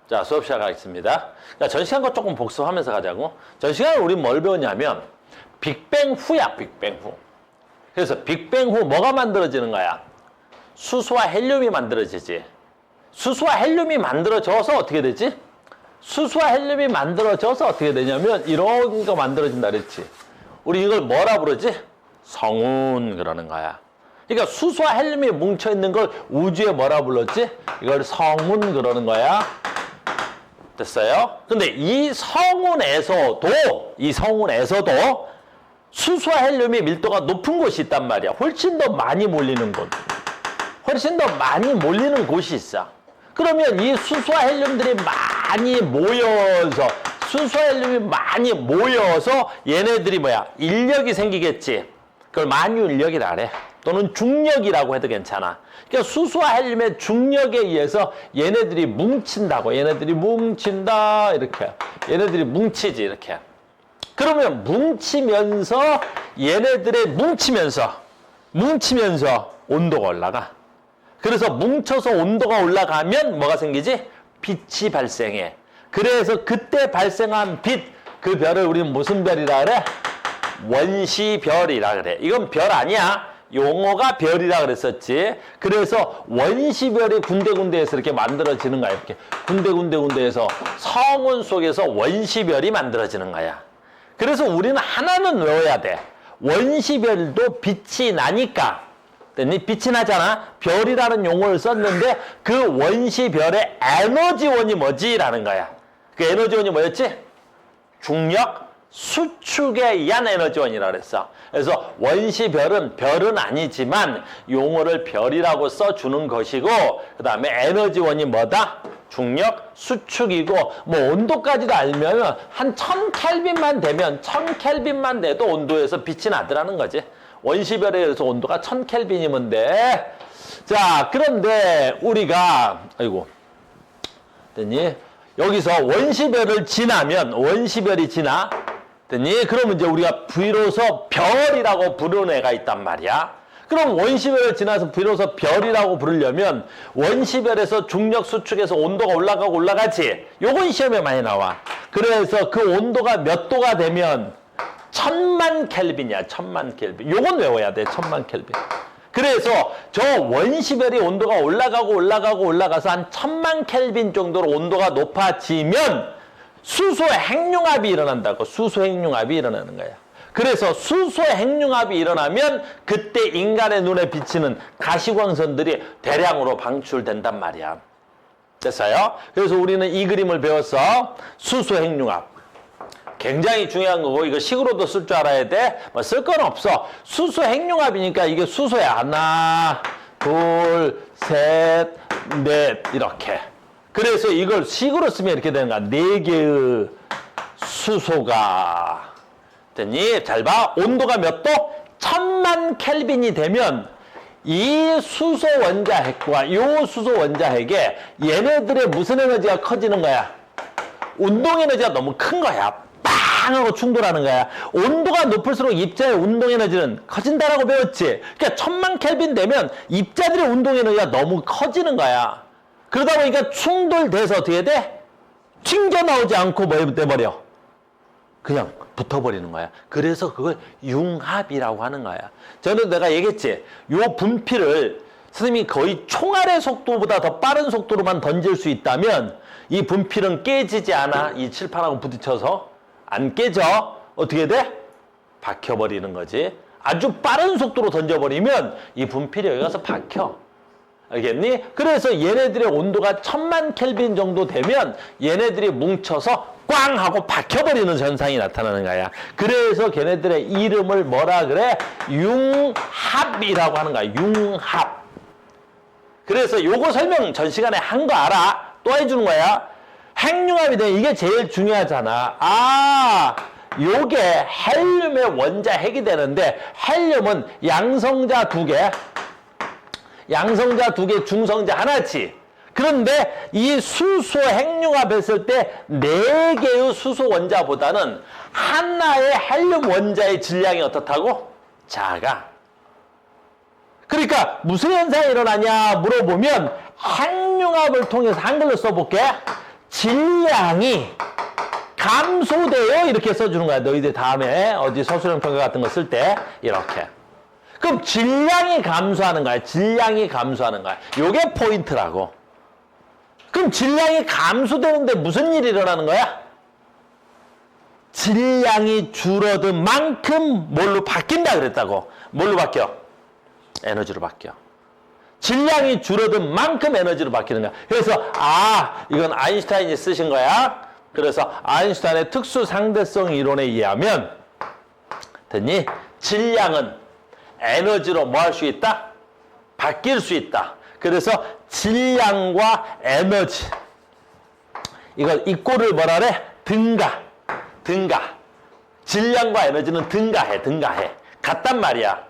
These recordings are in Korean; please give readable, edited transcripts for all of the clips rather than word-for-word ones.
자, 수업 시작하겠습니다. 자, 전 시간 거 조금 복습하면서 가자고. 전 시간에 우리 뭘 배웠냐면 빅뱅 후야, 빅뱅 후. 그래서 빅뱅 후 뭐가 만들어지는 거야? 수소와 헬륨이 만들어지지. 수소와 헬륨이 만들어져서 어떻게 되지? 수소와 헬륨이 만들어져서 어떻게 되냐면 이런 거 만들어진다 그랬지. 우리 이걸 뭐라 부르지? 성운 그러는 거야. 그러니까 수소와 헬륨이 뭉쳐있는 걸 우주에 뭐라 불렀지? 이걸 성운 그러는 거야. 됐어요? 근데 이 성운에서도 수소와 헬륨이 밀도가 높은 곳이 있단 말이야. 훨씬 더 많이 몰리는 곳. 훨씬 더 많이 몰리는 곳이 있어. 그러면 이 수소와 헬륨들이 많이 모여서 얘네들이 뭐야? 인력이 생기겠지. 그걸 만유인력이라 그래. 또는 중력이라고 해도 괜찮아. 그러니까 수소와 헬륨의 중력에 의해서 얘네들이 뭉친다고. 얘네들이 뭉친다. 이렇게. 얘네들이 뭉치지. 이렇게. 그러면 뭉치면서 얘네들의 뭉치면서 온도가 올라가. 그래서 뭉쳐서 온도가 올라가면 뭐가 생기지? 빛이 발생해. 그래서 그때 발생한 빛, 그 별을 우리는 무슨 별이라 그래? 원시별이라 그래. 이건 별 아니야. 용어가 별이라 그랬었지. 그래서 원시별이 군데군데에서 이렇게 만들어지는 거야. 이렇게 군데군데에서 성운 속에서 원시별이 만들어지는 거야. 그래서 우리는 하나는 외워야 돼. 원시별도 빛이 나니까. 빛이 나잖아. 별이라는 용어를 썼는데 그 원시별의 에너지원이 뭐지? 라는 거야. 그 에너지원이 뭐였지? 중력 수축에 의한 에너지원이라고 그랬어. 그래서 원시별은 별은 아니지만 용어를 별이라고 써주는 것이고 그 다음에 에너지원이 뭐다? 중력 수축이고 뭐 온도까지도 알면 한 1000켈빈만 되면 1000켈빈만 돼도 온도에서 빛이 나더라는 거지. 원시별에 의해서 온도가 1000켈빈이면 돼. 자, 그런데 우리가 됐니? 여기서 원시별이 지나 됐니? 그러면 이제 우리가 비로소 별이라고 부르는 애가 있단 말이야. 그럼 원시별을 지나서 비로소 별이라고 부르려면 원시별에서 중력 수축에서 온도가 올라가지. 요건 시험에 많이 나와. 그래서 그 온도가 몇 도가 되면 1000만 켈빈이야. 1000만 켈빈. 요건 외워야 돼. 1000만 켈빈. 그래서 저 원시별이 온도가 올라가서 한 1000만 켈빈 정도로 온도가 높아지면 수소 핵융합이 일어난다고. 수소 핵융합이 일어나는 거야. 그래서 수소 핵융합이 일어나면 그때 인간의 눈에 비치는 가시광선들이 대량으로 방출된단 말이야. 됐어요? 그래서 우리는 이 그림을 배웠어. 수소 핵융합. 굉장히 중요한 거고 이거 식으로도 쓸 줄 알아야 돼. 뭐 쓸 건 없어. 수소 핵융합이니까 이게 수소야. 하나, 둘, 셋, 넷 이렇게. 그래서 이걸 식으로 쓰면 이렇게 되는 거야. 4개의 수소가 됐니? 잘 봐. 온도가 몇 도? 1000만 켈빈이 되면 이 수소 원자핵과 이 수소 원자핵에 얘네들의 무슨 에너지가 커지는 거야? 운동 에너지가 너무 큰 거야. 빵 하고 충돌하는 거야. 온도가 높을수록 입자의 운동 에너지는 커진다라고 배웠지. 그러니까 1000만 켈빈 되면 입자들의 운동 에너지가 너무 커지는 거야. 그러다 보니까 충돌돼서 어떻게 돼? 튕겨나오지 않고 뭐 돼버려? 그냥 붙어버리는 거야. 그래서 그걸 융합이라고 하는 거야. 저는 내가 얘기했지. 요 분필을 선생님이 거의 총알의 속도보다 더 빠른 속도로만 던질 수 있다면 이 분필은 깨지지 않아. 이 칠판하고 부딪혀서 안 깨져. 어떻게 돼? 박혀버리는 거지. 아주 빠른 속도로 던져버리면 이 분필이 여기 가서 박혀. 알겠니? 그래서 얘네들의 온도가 1000만 켈빈 정도 되면 얘네들이 뭉쳐서 꽝 하고 박혀버리는 현상이 나타나는 거야. 그래서 걔네들의 이름을 뭐라 그래? 융합이라고 하는 거야. 융합. 그래서 요거 설명 전 시간에 한 거 알아? 또 해주는 거야. 핵융합이 되면 이게 제일 중요하잖아. 요게 헬륨의 원자핵이 되는데 헬륨은 양성자 2개, 중성자 하나지. 그런데 이 수소 핵융합했을 때 4개의 수소 원자보다는 하나의 헬륨 원자의 질량이 어떻다고? 작아. 그러니까 무슨 현상이 일어나냐 물어보면 핵융합을 통해서 한글로 써볼게. 질량이 감소돼요. 이렇게 써주는 거야. 너희들 다음에 어디 서술형 평가 같은 거 쓸 때 이렇게. 그럼 질량이 감소하는 거야. 질량이 감소하는 거야. 요게 포인트라고. 그럼 질량이 감소되는데 무슨 일이 일어나는 거야? 질량이 줄어든 만큼 뭘로 바뀐다 그랬다고. 뭘로 바뀌어? 에너지로 바뀌어. 질량이 줄어든 만큼 에너지로 바뀌는 거야. 그래서 이건 아인슈타인이 쓰신 거야. 그래서 아인슈타인의 특수 상대성 이론에 의하면 됐니? 질량은 에너지로 뭐 할 수 있다? 바뀔 수 있다. 그래서 질량과 에너지, 이걸 이 꼴을 뭐라 그래? 등가. 질량과 에너지는 등가해. 같단 말이야.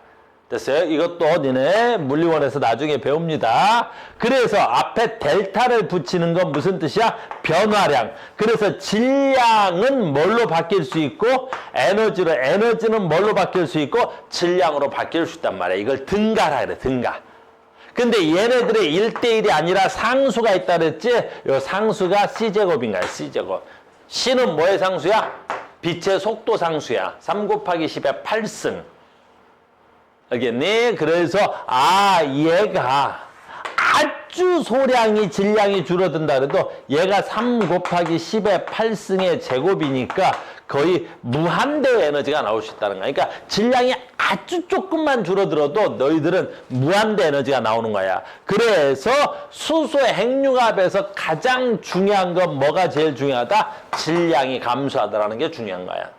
됐어요? 이것도 니네 물리원에서 나중에 배웁니다. 그래서 앞에 델타를 붙이는 건 무슨 뜻이야? 변화량. 그래서 질량은 뭘로 바뀔 수 있고 에너지는 뭘로 바뀔 수 있고 질량으로 바뀔 수 있단 말이야. 이걸 등가라 그래. 등가. 근데 얘네들의 1대1이 아니라 상수가 있다 그랬지? 요 상수가 C제곱인가요? C제곱. C는 뭐의 상수야? 빛의 속도 상수야. 3 곱하기 10의 8승. 알겠니? 그래서 얘가 아주 소량이 질량이 줄어든다 그래도 얘가 3 곱하기 10의 8승의 제곱이니까 거의 무한대의 에너지가 나올 수 있다는 거야. 그러니까 질량이 아주 조금만 줄어들어도 너희들은 무한대 에너지가 나오는 거야. 그래서 수소 핵융합에서 가장 중요한 건 뭐가 제일 중요하다? 질량이 감소하다라는 게 중요한 거야.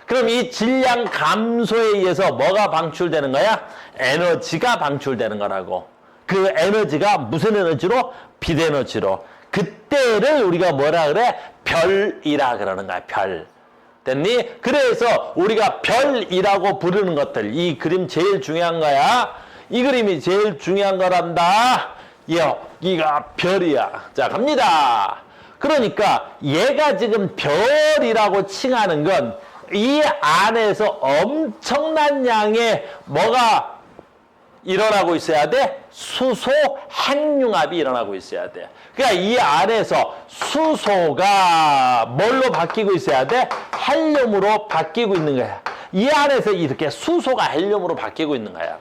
그럼 이 질량 감소에 의해서 뭐가 방출되는 거야? 에너지가 방출되는 거라고. 그 에너지가 무슨 에너지로? 빛 에너지로. 그때를 우리가 뭐라 그래? 별이라 그러는 거야. 별. 됐니? 그래서 우리가 별이라고 부르는 것들, 이 그림 제일 중요한 거야. 이 그림이 제일 중요한 거란다. 여기가 별이야. 자, 갑니다. 그러니까 얘가 지금 별이라고 칭하는 건 이 안에서 엄청난 양의 뭐가 일어나고 있어야 돼? 수소 핵융합이 일어나고 있어야 돼. 그러니까 이 안에서 수소가 뭘로 바뀌고 있어야 돼? 헬륨으로 바뀌고 있는 거야. 이 안에서 이렇게 수소가 헬륨으로 바뀌고 있는 거야.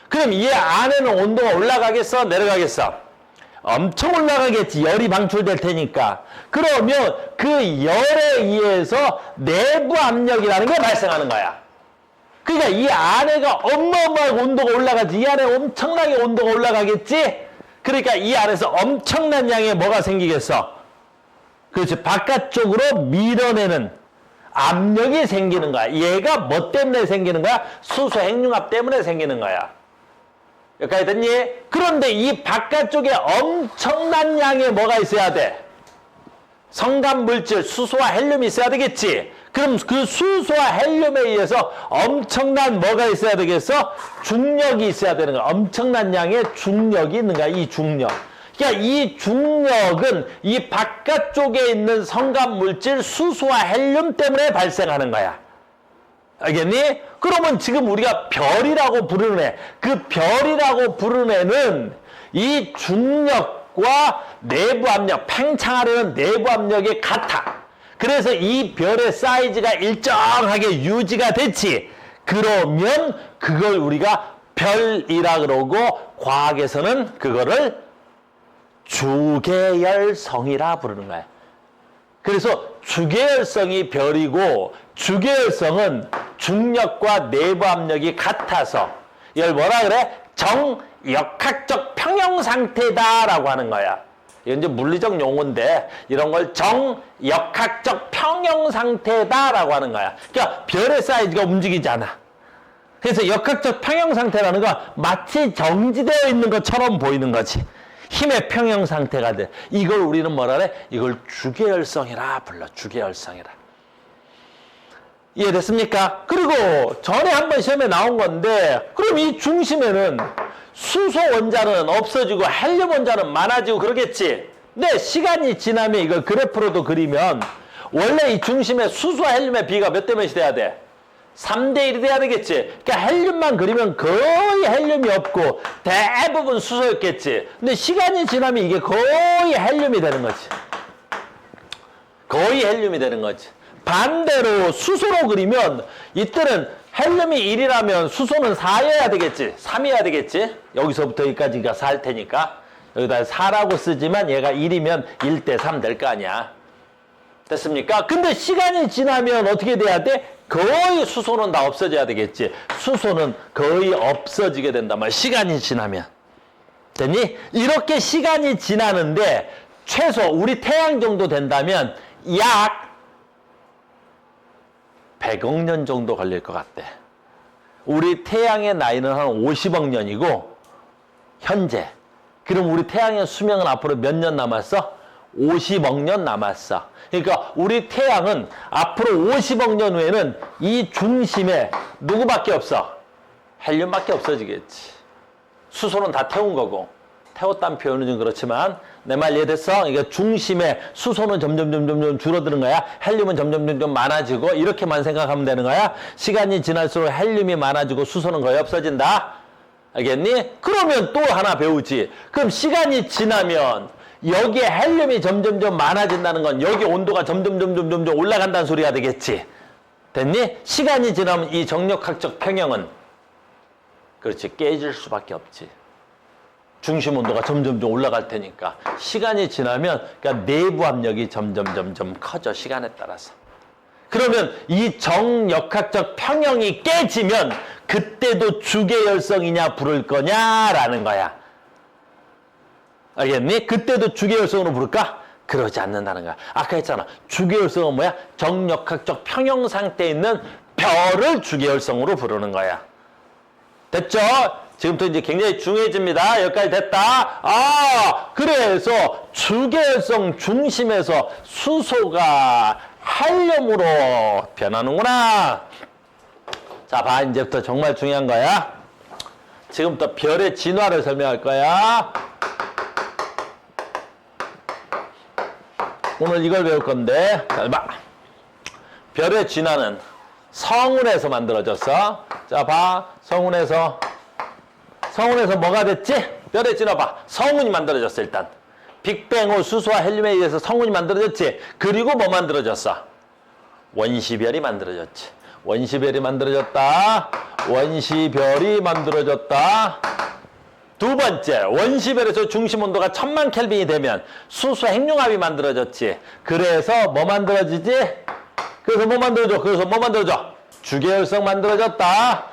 그럼 이 안에는 온도가 올라가겠어? 내려가겠어? 엄청 올라가겠지. 열이 방출될 테니까. 그러면 그 열에 의해서 내부 압력이라는 게 발생하는 거야. 그러니까 이 안에가 어마어마하게 온도가 올라가지. 이 안에 엄청나게 온도가 올라가겠지. 그러니까 이 안에서 엄청난 양의 뭐가 생기겠어? 그렇지. 바깥쪽으로 밀어내는 압력이 생기는 거야. 얘가 뭐 때문에 생기는 거야? 수소 핵융합 때문에 생기는 거야. 여기까지 됐니? 그런데 이 바깥쪽에 엄청난 양의 뭐가 있어야 돼? 성간물질, 수소와 헬륨이 있어야 되겠지? 그럼 그 수소와 헬륨에 의해서 엄청난 뭐가 있어야 되겠어? 중력이 있어야 되는 거야. 엄청난 양의 중력이 있는 거야. 이 중력. 그러니까 이 중력은 이 바깥쪽에 있는 성간물질, 수소와 헬륨 때문에 발생하는 거야. 알겠니? 그러면 지금 우리가 별이라고 부르는 애, 그 별이라고 부르는 애는 이 중력과 내부 압력, 팽창하려는 내부 압력이 같아. 그래서 이 별의 사이즈가 일정하게 유지가 됐지. 그러면 그걸 우리가 별이라 그러고 과학에서는 그거를 주계열성이라 부르는 거야. 그래서 주계열성이 별이고 주계열성은 중력과 내부 압력이 같아서 이걸 뭐라 그래? 정역학적 평형 상태다라고 하는 거야. 이건 이제 물리적 용어인데 이런 걸 정역학적 평형 상태다라고 하는 거야. 그러니까 별의 사이즈가 움직이지 않아. 그래서 역학적 평형 상태라는 건 마치 정지되어 있는 것처럼 보이는 거지. 힘의 평형 상태가 돼. 이걸 우리는 뭐라 그래? 이걸 주계열성이라 불러. 주계열성이라. 이해됐습니까? 그리고 전에 한번 시험에 나온 건데 그럼 이 중심에는 수소 원자는 없어지고 헬륨 원자는 많아지고 그러겠지. 근데 시간이 지나면 이걸 그래프로도 그리면 원래 이 중심에 수소와 헬륨의 비가 몇 대 몇이 돼야 돼? 3대1이 돼야 되겠지. 그러니까 헬륨만 그리면 거의 헬륨이 없고 대부분 수소였겠지. 근데 시간이 지나면 이게 거의 헬륨이 되는 거지. 거의 헬륨이 되는 거지. 반대로 수소로 그리면 이때는 헬륨이 1이라면 수소는 4여야 되겠지. 3이어야 되겠지. 여기서부터 여기까지가 4일 테니까. 여기다 4라고 쓰지만 얘가 1이면 1대 3 될 거 아니야. 됐습니까? 근데 시간이 지나면 어떻게 돼야 돼? 거의 수소는 다 없어져야 되겠지. 수소는 거의 없어지게 된단 말이야. 시간이 지나면. 됐니? 이렇게 시간이 지나는데 최소 우리 태양 정도 된다면 약 100억 년 정도 걸릴 것 같대. 우리 태양의 나이는 한 50억 년이고 현재. 그럼 우리 태양의 수명은 앞으로 몇 년 남았어? 50억 년 남았어. 그러니까 우리 태양은 앞으로 50억 년 후에는 이 중심에 누구밖에 없어? 헬륨밖에 없어지겠지. 수소는 다 태운 거고. 태웠다는 표현은 좀 그렇지만 내 말 이해됐어? 그러니까 중심에 수소는 점점 줄어드는 거야. 헬륨은 점점 많아지고 이렇게만 생각하면 되는 거야. 시간이 지날수록 헬륨이 많아지고 수소는 거의 없어진다. 알겠니? 그러면 또 하나 배우지. 그럼 시간이 지나면 여기에 헬륨이 점점 많아진다는 건 여기 온도가 점점 올라간다는 소리가 되겠지. 됐니? 시간이 지나면 이 정력학적 평형은 그렇지 깨질 수밖에 없지. 중심 온도가 점점 올라갈 테니까 시간이 지나면 그러니까 내부 압력이 점점 커져 시간에 따라서. 그러면 이 정역학적 평형이 깨지면 그때도 주계열성이냐 부를 거냐라는 거야. 알겠니? 그때도 주계열성으로 부를까? 그러지 않는다는 거야. 아까 했잖아. 주계열성은 뭐야? 정역학적 평형 상태에 있는 별을 주계열성으로 부르는 거야. 됐죠? 지금부터 이제 굉장히 중요해집니다. 여기까지 됐다. 그래서 주계열성 중심에서 수소가 헬륨으로 변하는구나. 자, 봐. 이제부터 정말 중요한 거야. 지금부터 별의 진화를 설명할 거야. 오늘 이걸 배울 건데, 잘 봐. 별의 진화는 성운에서 만들어졌어. 자, 봐. 성운에서 뭐가 됐지? 별의 진화 봐. 성운이 만들어졌어, 일단. 빅뱅 후 수소와 헬륨에 의해서 성운이 만들어졌지. 그리고 뭐 만들어졌어? 원시별이 만들어졌지. 원시별이 만들어졌다. 두 번째, 원시별에서 중심 온도가 1000만 켈빈이 되면 수소 핵융합이 만들어졌지. 그래서 뭐 만들어지지? 그래서 뭐 만들어져? 주계열성 만들어졌다.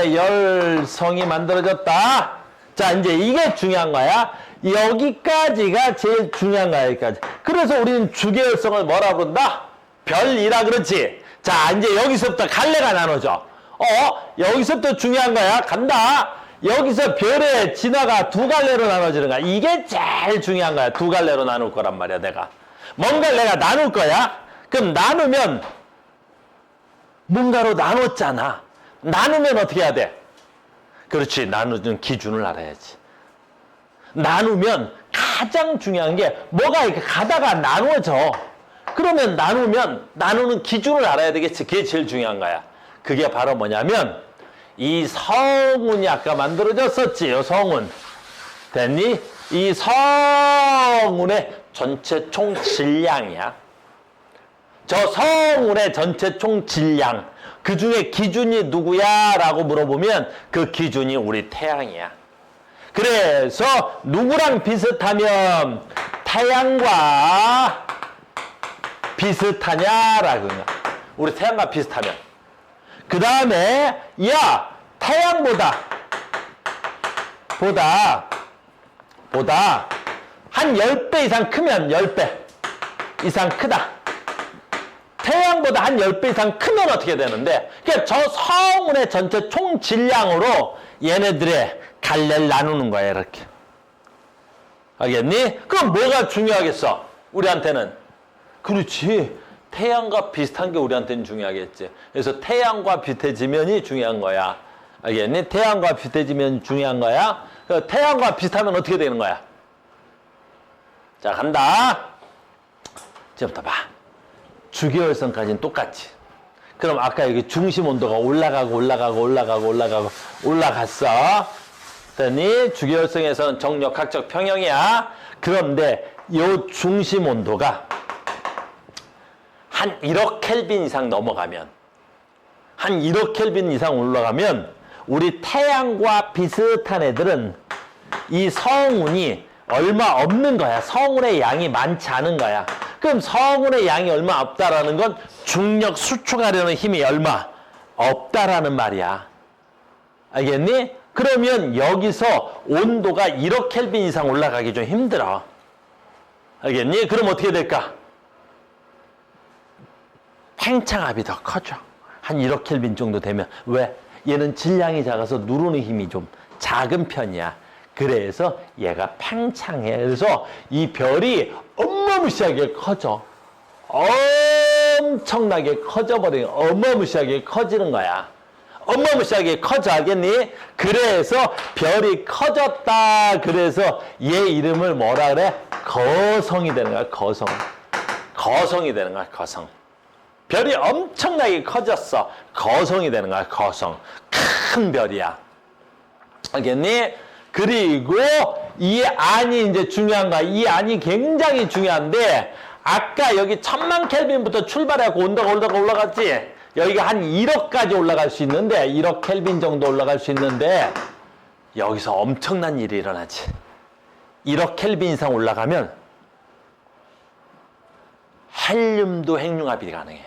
주계열성이 만들어졌다. 자, 이제 이게 중요한 거야. 여기까지가 제일 중요한 거야, 여기까지. 그래서 우리는 주계열성을 뭐라 부른다? 별이라 그렇지. 자, 이제 여기서부터 갈래가 나눠져. 여기서부터 중요한 거야. 간다. 여기서 별의 진화가 두 갈래로 나눠지는 거야. 이게 제일 중요한 거야. 두 갈래로 나눌 거란 말이야, 내가. 뭔가를 내가 나눌 거야. 그럼 나누면 뭔가로 나눴잖아. 나누면 어떻게 해야 돼? 그렇지. 나누는 기준을 알아야지. 나누면 가장 중요한 게 뭐가 이렇게 가다가 나눠져. 그러면 나누는 기준을 알아야 되겠지. 그게 제일 중요한 거야. 그게 바로 뭐냐면 이 성운이 아까 만들어졌었지. 요 성운. 됐니? 이 성운의 전체 총 질량이야. 저 성운의 전체 총 질량. 그 중에 기준이 누구야? 라고 물어보면 그 기준이 우리 태양이야. 그래서 누구랑 비슷하면 태양과 비슷하냐라고. 우리 태양과 비슷하면. 그 다음에 태양보다 한 10배 이상 크면 10배 이상 크다. 태양보다 한 10배 이상 크면 어떻게 되는데, 그러니까 저 성운의 전체 총 질량으로 얘네들의 갈래를 나누는 거야, 이렇게. 알겠니? 그럼 뭐가 중요하겠어? 우리한테는. 그렇지. 태양과 비슷한 게 우리한테는 중요하겠지. 그래서 태양과 비슷해지면이 중요한 거야. 알겠니? 태양과 비슷해지면 중요한 거야. 그래서 태양과 비슷하면 어떻게 되는 거야? 자, 간다. 지금부터 봐. 주계열성까지는 똑같지. 그럼 아까 여기 중심 온도가 올라갔어. 그랬더니 주계열성에서는 정역학적 평형이야. 그런데 요 중심 온도가 한 1억 켈빈 이상 넘어가면, 한 1억 켈빈 이상 올라가면 우리 태양과 비슷한 애들은 이 성운이 얼마 없는 거야. 성운의 양이 많지 않은 거야. 그럼 성운의 양이 얼마 없다라는 건 중력 수축하려는 힘이 얼마 없다라는 말이야. 알겠니? 그러면 여기서 온도가 1억 켈빈 이상 올라가기 좀 힘들어. 알겠니? 그럼 어떻게 될까? 팽창압이 더 커져. 한 1억 켈빈 정도 되면. 왜? 얘는 질량이 작아서 누르는 힘이 좀 작은 편이야. 그래서 얘가 팽창해. 그래서 이 별이 어마무시하게 커져. 엄청나게 커져버리는, 어마무시하게 커지는 거야. 어마무시하게 커져. 알겠니? 그래서 별이 커졌다. 그래서 얘 이름을 뭐라 그래? 거성이 되는 거야. 거성. 거성이 되는 거야. 거성. 별이 엄청나게 커졌어. 거성이 되는 거야. 거성. 큰 별이야. 알겠니? 그리고 이 안이 이제 중요한 거야. 이 안이 굉장히 중요한데, 아까 여기 1000만 켈빈부터 출발해갖고 온도가 올라갔지? 여기가 한 1억까지 올라갈 수 있는데, 1억 켈빈 정도 올라갈 수 있는데, 여기서 엄청난 일이 일어나지. 1억 켈빈 이상 올라가면 헬륨도 핵융합이 가능해.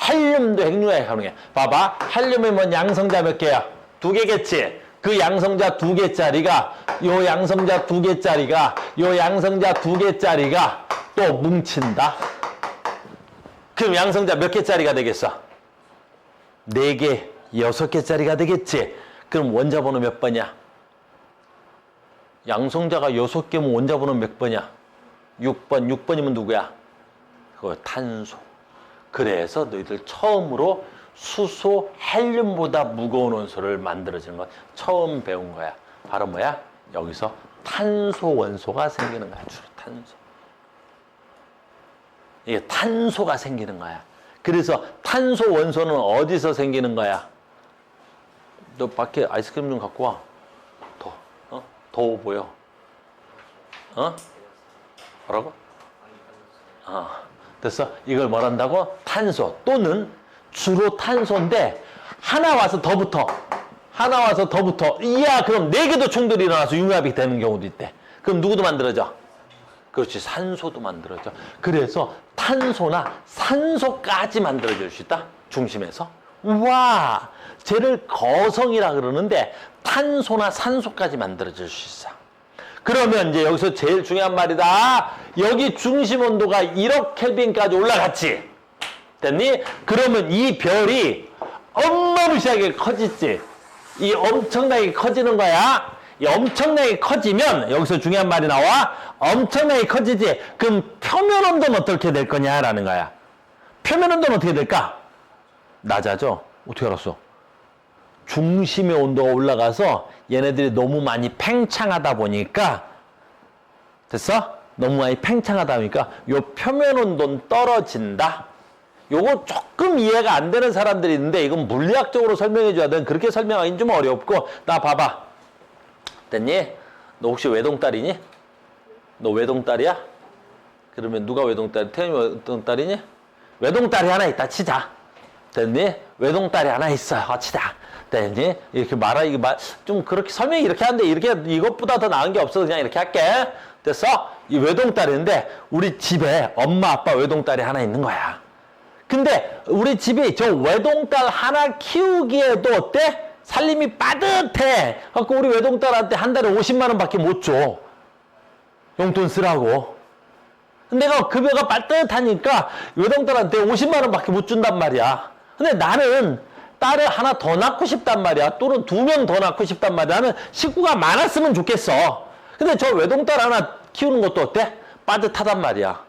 헬륨도 핵융합이 가능해. 봐봐. 헬륨이 뭔 양성자 몇 개야? 2개겠지? 그 양성자 2개짜리가, 요 양성자 2개짜리가, 요 양성자 2개짜리가 또 뭉친다. 그럼 양성자 몇 개짜리가 되겠어? 4개, 6개짜리가 되겠지? 그럼 원자번호 몇 번이야? 양성자가 6개면 원자번호 몇 번이야? 6번. 6번이면 누구야? 그거 탄소. 그래서 너희들 처음으로 수소, 헬륨보다 무거운 원소를 만들어지는 거 처음 배운 거야. 바로 뭐야? 여기서 탄소 원소가 생기는 거야. 주로 탄소. 이게 탄소가 생기는 거야. 그래서 탄소 원소는 어디서 생기는 거야? 너 밖에 아이스크림 좀 갖고 와. 더워 보여. 뭐라고? 됐어? 이걸 뭐란다고? 탄소 또는 주로 탄소인데 하나 와서 더 붙어. 하나 와서 더 붙어. 이야, 그럼 4개도 충돌이 일어나서 융합이 되는 경우도 있대. 그럼 누구도 만들어져? 그렇지, 산소도 만들어져. 그래서 탄소나 산소까지 만들어질 수 있다. 중심에서. 와, 쟤를 거성이라 그러는데 탄소나 산소까지 만들어질 수 있어. 그러면 이제 여기서 제일 중요한 말이다. 여기 중심 온도가 1억 켈빈까지 올라갔지. 됐니? 그러면 이 별이 어마무시하게 커지지. 이 엄청나게 커지는 거야. 이 엄청나게 커지면 여기서 중요한 말이 나와. 엄청나게 커지지. 그럼 표면 온도는 어떻게 될 거냐라는 거야. 표면 온도는 어떻게 될까? 낮아져. 어떻게 알았어? 중심의 온도가 올라가서 얘네들이 너무 많이 팽창하다 보니까, 됐어? 너무 많이 팽창하다 보니까 요 표면 온도는 떨어진다. 요거 조금 이해가 안 되는 사람들이 있는데 이건 물리학적으로 설명해 줘야 돼. 그렇게 설명하기는 좀 어렵고. 나 봐봐. 됐니? 너 혹시 외동딸이니? 너 외동딸이야? 그러면 누가 외동딸? 태연이 외동딸이니? 외동딸이 하나 있다 치자. 됐니? 외동딸이 하나 있어. 치자. 됐니? 이렇게 이게 좀 그렇게 설명이 이렇게 하는데 이렇게 이것보다 더 나은 게 없어. 그냥 이렇게 할게. 됐어? 이 외동딸인데 우리 집에 엄마 아빠 외동딸이 하나 있는 거야. 근데 우리 집이 저 외동딸 하나 키우기에도 어때? 살림이 빠듯해. 그래서 우리 외동딸한테 한 달에 50만 원밖에 못 줘. 용돈 쓰라고. 내가 급여가 빠듯하니까 외동딸한테 50만 원밖에 못 준단 말이야. 근데 나는 딸을 하나 더 낳고 싶단 말이야. 또는 2명 더 낳고 싶단 말이야. 나는 식구가 많았으면 좋겠어. 근데 저 외동딸 하나 키우는 것도 어때? 빠듯하단 말이야.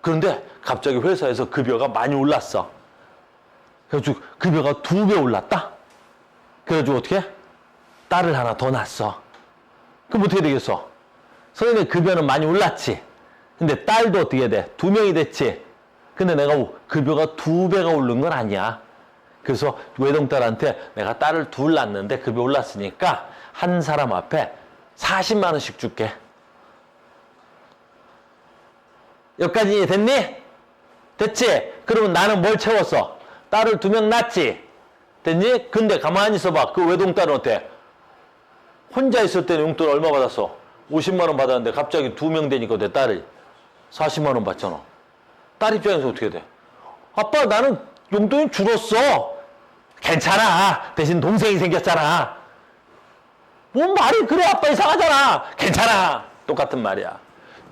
그런데 갑자기 회사에서 급여가 많이 올랐어. 그래가지고 급여가 2배 올랐다? 그래가지고 어떻게? 딸을 하나 더 낳았어. 그럼 어떻게 되겠어? 선생님 급여는 많이 올랐지. 근데 딸도 어떻게 돼? 2명이 됐지. 근데 내가 급여가 2배가 오른 건 아니야. 그래서 외동딸한테 내가 딸을 둘 낳았는데 급여 올랐으니까 한 사람 앞에 40만 원씩 줄게. 여기까지 됐니? 됐지? 그러면 나는 뭘 채웠어? 딸을 2명 낳지? 됐니? 근데 가만히 있어봐. 그 외동딸은 어때? 혼자 있을 때는 용돈 얼마 받았어? 50만 원 받았는데 갑자기 2명 되니까 내 딸이 40만 원 받잖아. 딸 입장에서 어떻게 돼? 아빠 나는 용돈이 줄었어. 괜찮아. 대신 동생이 생겼잖아. 뭔 말이 그래 아빠 이상하잖아. 괜찮아. 똑같은 말이야.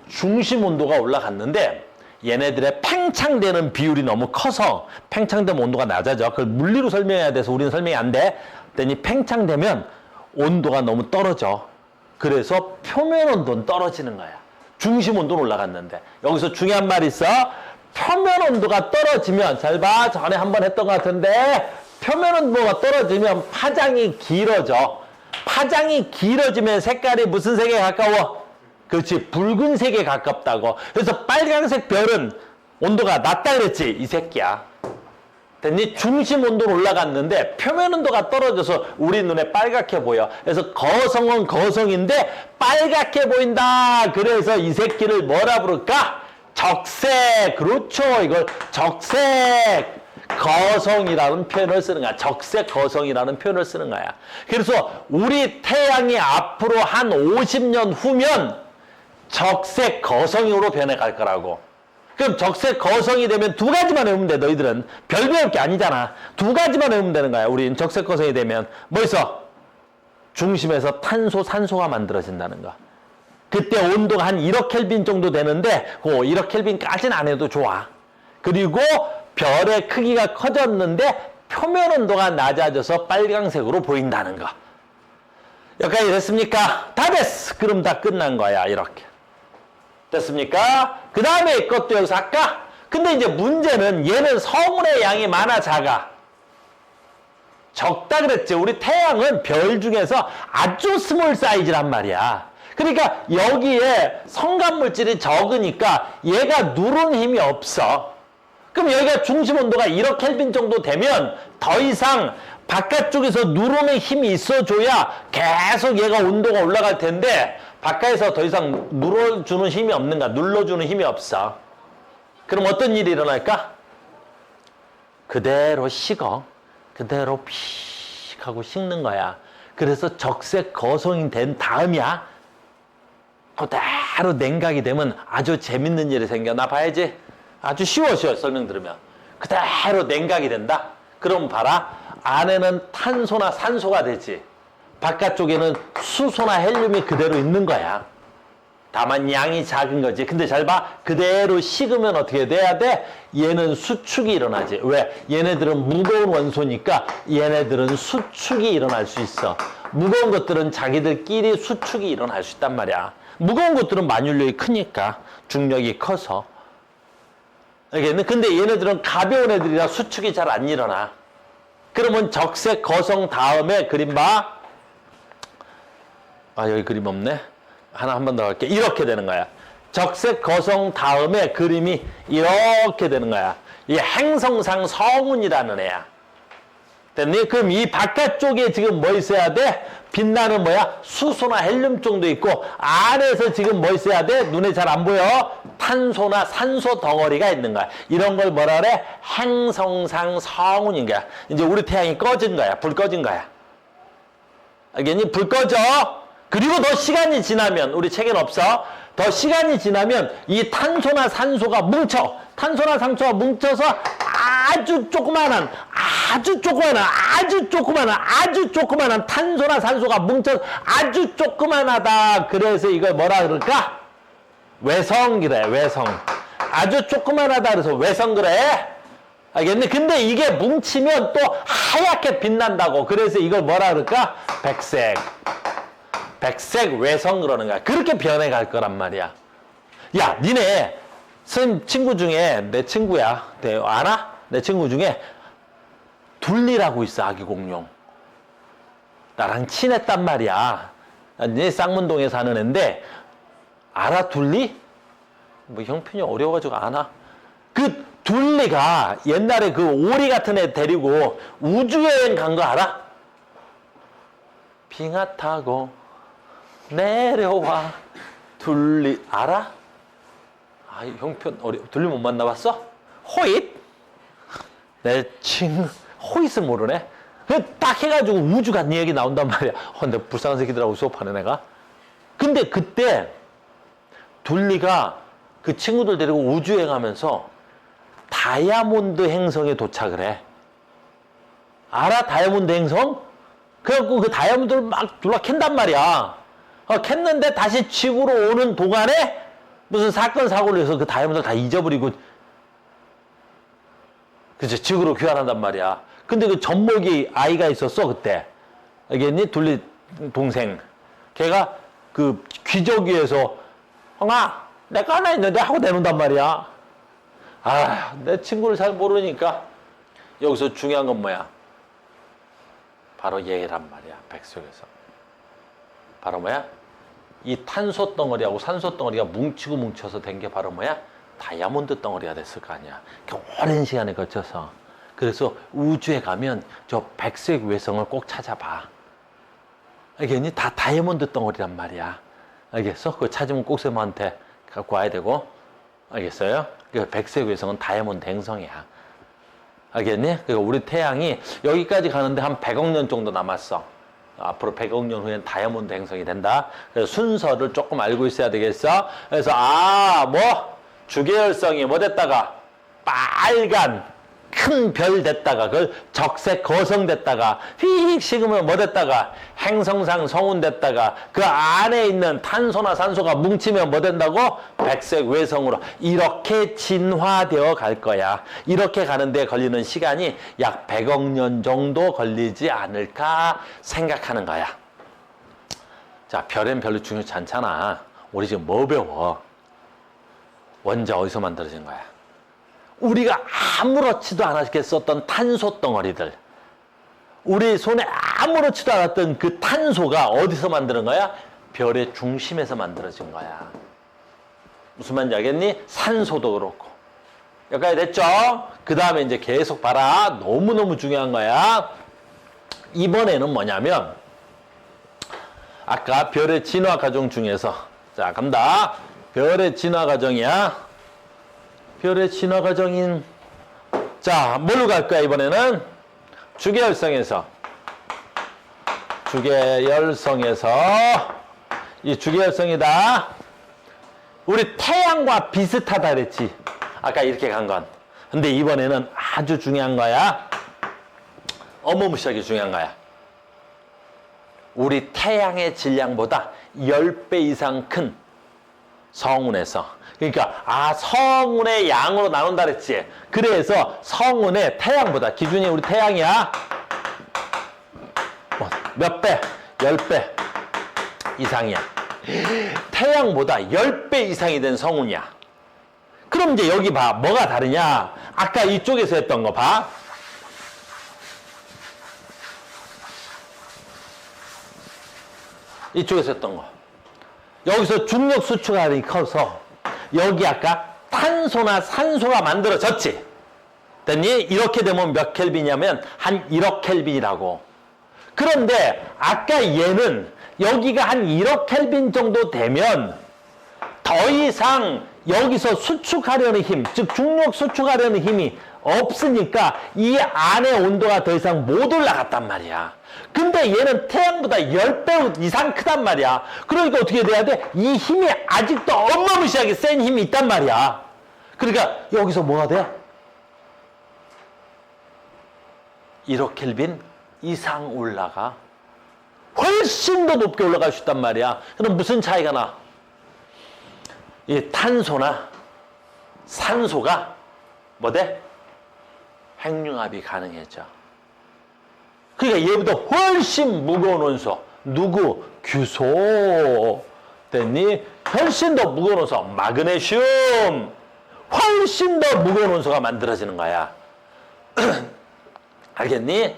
중심 온도가 올라갔는데 얘네들의 팽창되는 비율이 너무 커서 팽창되면 온도가 낮아져. 그걸 물리로 설명해야 돼서 우리는 설명이 안 돼. 그랬더니 팽창되면 온도가 너무 떨어져. 그래서 표면 온도는 떨어지는 거야. 중심 온도는 올라갔는데. 여기서 중요한 말이 있어. 표면 온도가 떨어지면, 잘 봐. 전에 한번 했던 것 같은데, 표면 온도가 떨어지면 파장이 길어져. 파장이 길어지면 색깔이 무슨 색에 가까워? 그렇지. 붉은색에 가깝다고. 그래서 빨간색 별은 온도가 낮다 그랬지. 이 새끼야. 됐니? 중심 온도는 올라갔는데 표면 온도가 떨어져서 우리 눈에 빨갛게 보여. 그래서 거성은 거성인데 빨갛게 보인다. 그래서 이 새끼를 뭐라 부를까? 적색. 그렇죠. 이걸 적색 거성이라는 표현을 쓰는 거야. 적색 거성이라는 표현을 쓰는 거야. 그래서 우리 태양이 앞으로 한 50년 후면 적색 거성으로 변해갈 거라고. 그럼 적색 거성이 되면 2가지만 외우면 돼. 너희들은 별 배울 게 아니잖아. 2가지만 외우면 되는 거야. 우린 적색 거성이 되면 뭐 있어? 중심에서 탄소, 산소가 만들어진다는 거. 그때 온도가 한 1억 켈빈 정도 되는데 그 1억 켈빈까지는 안 해도 좋아. 그리고 별의 크기가 커졌는데 표면 온도가 낮아져서 빨강색으로 보인다는 거. 여기까지 됐습니까? 다 됐어. 그럼 다 끝난 거야. 이렇게. 됐습니까? 그 다음에 이것도 여기서 할까? 근데 이제 문제는 얘는 성운의 양이 많아 작아? 적다 그랬지. 우리 태양은 별 중에서 아주 스몰 사이즈란 말이야. 그러니까 여기에 성간물질이 적으니까 얘가 누르는 힘이 없어. 그럼 여기가 중심 온도가 1억 켈빈 정도 되면 더 이상 바깥쪽에서 누르는 힘이 있어줘야 계속 얘가 온도가 올라갈 텐데 바깥에서 더 이상 눌러주는 힘이 없는가? 눌러주는 힘이 없어. 그럼 어떤 일이 일어날까? 그대로 식어. 그대로 픽 하고 식는 거야. 그래서 적색 거성이 된 다음이야. 그대로 냉각이 되면 아주 재밌는 일이 생겨. 나 봐야지. 아주 쉬워 설명 들으면. 그대로 냉각이 된다. 그럼 봐라. 안에는 탄소나 산소가 되지. 바깥쪽에는 수소나 헬륨이 그대로 있는 거야. 다만 양이 작은 거지. 근데 잘 봐. 그대로 식으면 어떻게 돼야 돼? 얘는 수축이 일어나지. 왜? 얘네들은 무거운 원소니까 얘네들은 수축이 일어날 수 있어. 무거운 것들은 자기들끼리 수축이 일어날 수 있단 말이야. 무거운 것들은 만율력이 크니까. 중력이 커서. 알겠니? 근데 얘네들은 가벼운 애들이라 수축이 잘 안 일어나. 그러면 적색 거성 다음에 그림 봐. 아, 여기 그림 없네. 하나 한 번 더 할게. 이렇게 되는 거야. 적색 거성 다음에 그림이 이렇게 되는 거야. 이 행성상 성운이라는 애야. 됐니? 그럼 이 바깥쪽에 지금 뭐 있어야 돼? 빛나는 뭐야? 수소나 헬륨 정도 있고 안에서 지금 뭐 있어야 돼? 눈에 잘 안 보여? 탄소나 산소 덩어리가 있는 거야. 이런 걸 뭐라 그래? 행성상 성운인 거야. 이제 우리 태양이 꺼진 거야. 불 꺼진 거야. 알겠니? 불 꺼져. 그리고 더 시간이 지나면 우리 책엔 없어. 더 시간이 지나면 이 탄소나 산소가 뭉쳐. 탄소나 산소가 뭉쳐서 아주 조그만한 탄소나 산소가 뭉쳐서 아주 조그만하다. 그래서 이걸 뭐라 그럴까? 외성이래. 외성. 아주 조그만하다 그래서 외성 그래. 알겠니? 근데 이게 뭉치면 또 하얗게 빛난다고. 그래서 이걸 뭐라 그럴까? 백색. 백색 외성 그러는 거야. 그렇게 변해갈 거란 말이야. 야, 니네 선생님 친구 중에 내 친구야. 알아? 내 친구 중에 둘리라고 있어. 아기 공룡. 나랑 친했단 말이야. 니 쌍문동에 사는 앤데 알아? 둘리? 뭐 형편이 어려워가지고 아나? 그 둘리가 옛날에 그 오리 같은 애 데리고 우주여행 간 거 알아? 빙하 타고 내려와 둘리 알아? 아, 이 형편 둘리 못 만나봤어? 호잇? 내 친구 호잇을 모르네. 딱 해가지고 우주 같은 얘기 나온단 말이야. 근데 불쌍한 새끼들하고 수업하는 애가. 근데 그때 둘리가 그 친구들 데리고 우주여행하면서 다이아몬드 행성에 도착을 해. 알아? 다이아몬드 행성? 그래갖고 그 다이아몬드를 막 둘러 캔단 말이야. 캤는데 다시 지구로 오는 동안에 무슨 사건 사고를 해서 그 다이아몬드를 다 잊어버리고 그치 지구로 귀환한단 말이야. 근데 그 젖먹이 아이가 있었어 그때. 알겠니? 둘리 동생. 걔가 그 기저귀에서 형아 내가 하나 있는데 하고 내놓는단 말이야. 아, 내 친구를 잘 모르니까 여기서 중요한 건 뭐야? 바로 얘란 말이야. 백석에서. 바로 뭐야? 이 탄소 덩어리하고 산소 덩어리가 뭉치고 뭉쳐서 된 게 바로 뭐야? 다이아몬드 덩어리가 됐을 거 아니야. 오랜 시간에 거쳐서. 그래서 우주에 가면 저 백색 외성을 꼭 찾아봐. 알겠니? 다 다이아몬드 덩어리란 말이야. 알겠어? 그거 찾으면 꼭 쌤한테 갖고 와야 되고. 알겠어요? 그 백색 외성은 다이아몬드 행성이야. 알겠니? 그러니까 우리 태양이 여기까지 가는데 한 100억 년 정도 남았어. 앞으로 100억 년 후엔 다이아몬드 행성이 된다. 그래서 순서를 조금 알고 있어야 되겠어. 그래서 주계열성이 뭐 됐다가 빨간 큰 별 됐다가 그걸 적색 거성 됐다가 휙 식으면 뭐 됐다가 행성상 성운 됐다가 그 안에 있는 탄소나 산소가 뭉치면 뭐 된다고? 백색 외성으로 이렇게 진화되어 갈 거야. 이렇게 가는데 걸리는 시간이 약 100억 년 정도 걸리지 않을까 생각하는 거야. 자, 별엔 별로 중요치 않잖아. 우리 지금 뭐 배워? 원자 어디서 만들어진 거야? 우리가 아무렇지도 않게 썼던 탄소 덩어리들, 우리 손에 아무렇지도 않았던 그 탄소가 어디서 만드는 거야? 별의 중심에서 만들어진 거야. 무슨 말인지 알겠니? 산소도 그렇고. 여기까지 됐죠? 그 다음에 이제 계속 봐라. 너무너무 중요한 거야. 이번에는 뭐냐면 아까 별의 진화 과정 중에서 자 간다. 별의 진화 과정이야. 별의 진화 과정인 자 뭘로 갈 거야 이번에는? 주계열성에서 이 주계열성이다. 우리 태양과 비슷하다 그랬지. 아까 이렇게 간 건. 근데 이번에는 아주 중요한 거야. 어마무시하게 중요한 거야. 우리 태양의 질량보다 10배 이상 큰 성운에서, 그러니까 성운의 양으로 나눈다 그랬지. 그래서 성운의 태양보다, 기준이 우리 태양이야. 몇 배? 10배 이상이야. 태양보다 10배 이상이 된 성운이야. 그럼 이제 여기 봐. 뭐가 다르냐? 아까 이쪽에서 했던 거 봐. 이쪽에서 했던 거. 여기서 중력 수축압이 커서 여기 아까 탄소나 산소가 만들어졌지. 됐니? 이렇게 되면 몇 켈빈이냐면 한 1억 켈빈이라고. 그런데 아까 얘는 여기가 한 1억 켈빈 정도 되면 더 이상 여기서 수축하려는 힘, 즉 중력 수축하려는 힘이 없으니까 이 안의 온도가 더 이상 못 올라갔단 말이야. 근데 얘는 태양보다 10배 이상 크단 말이야. 그러니까 어떻게 돼야 돼? 이 힘이 아직도 어마무시하게 센 힘이 있단 말이야. 그러니까 여기서 뭐가 돼? 1억 켈빈 이상 올라가. 훨씬 더 높게 올라갈 수 있단 말이야. 그럼 무슨 차이가 나? 이 탄소나 산소가 뭐 돼? 핵융합이 가능해져. 그러니까 얘보다 훨씬 무거운 원소. 누구? 규소. 됐니? 훨씬 더 무거운 원소. 마그네슘. 훨씬 더 무거운 원소가 만들어지는 거야. 알겠니?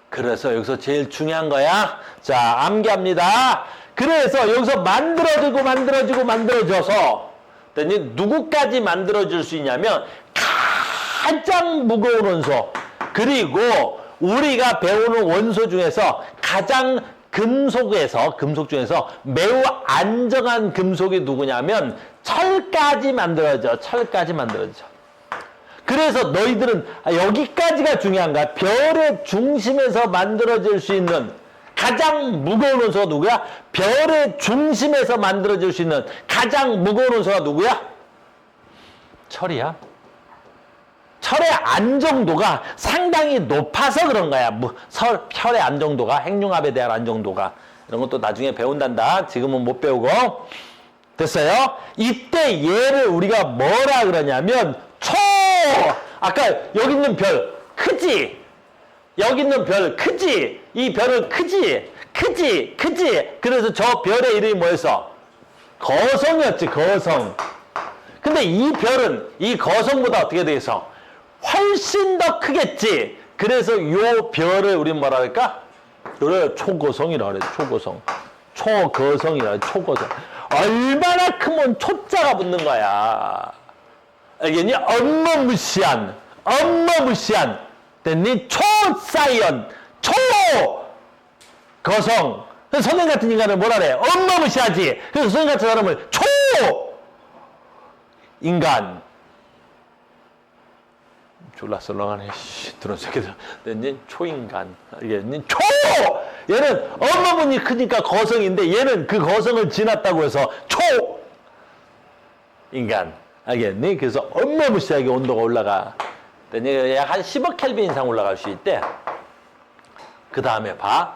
그래서 여기서 제일 중요한 거야. 자, 암기합니다. 그래서 여기서 만들어져서 됐니? 누구까지 만들어질 수 있냐면 가장 무거운 원소, 그리고 우리가 배우는 원소 중에서 가장 금속 중에서 매우 안정한 금속이 누구냐면 철까지 만들어져. 철까지 만들어져. 그래서 너희들은 여기까지가 중요한 거야. 별의 중심에서 만들어질 수 있는 가장 무거운 원소가 누구야? 별의 중심에서 만들어질 수 있는 가장 무거운 원소가 누구야? 철이야. 철의 안정도가 상당히 높아서 그런 거야. 철의 안정도가, 핵융합에 대한 안정도가. 이런 것도 나중에 배운단다. 지금은 못 배우고. 됐어요? 이때 얘를 우리가 뭐라 그러냐면 아까 여기 있는 별 크지? 여기 있는 별 크지? 이 별은 크지? 크지? 그래서 저 별의 이름이 뭐였어? 거성이었지, 거성. 근데 이 별은 이 거성보다 어떻게 돼 있어? 훨씬 더 크겠지. 그래서 요 별을 우리 뭐라 할까? 그래, 초거성이라 그래. 초거성. 초거성이라 그래. 초거성. 얼마나 크면 초자가 붙는 거야. 알겠니? 엄마무시한. 됐니? 초사이언. 초거성. 선생 같은 인간을 뭐라 그래? 엄마무시하지. 그래서 선생 같은 사람을 초인간. 졸라 썰렁하네. 들은 새끼들. 얘는 초인간. 얘는 얘는 엄마분이 크니까 거성인데 얘는 그 거성을 지났다고 해서 초인간. 알겠니? 그래서 엄마무시하게 온도가 올라가. 약 한 10억 켈빈 이상 올라갈 수 있대. 그 다음에 봐.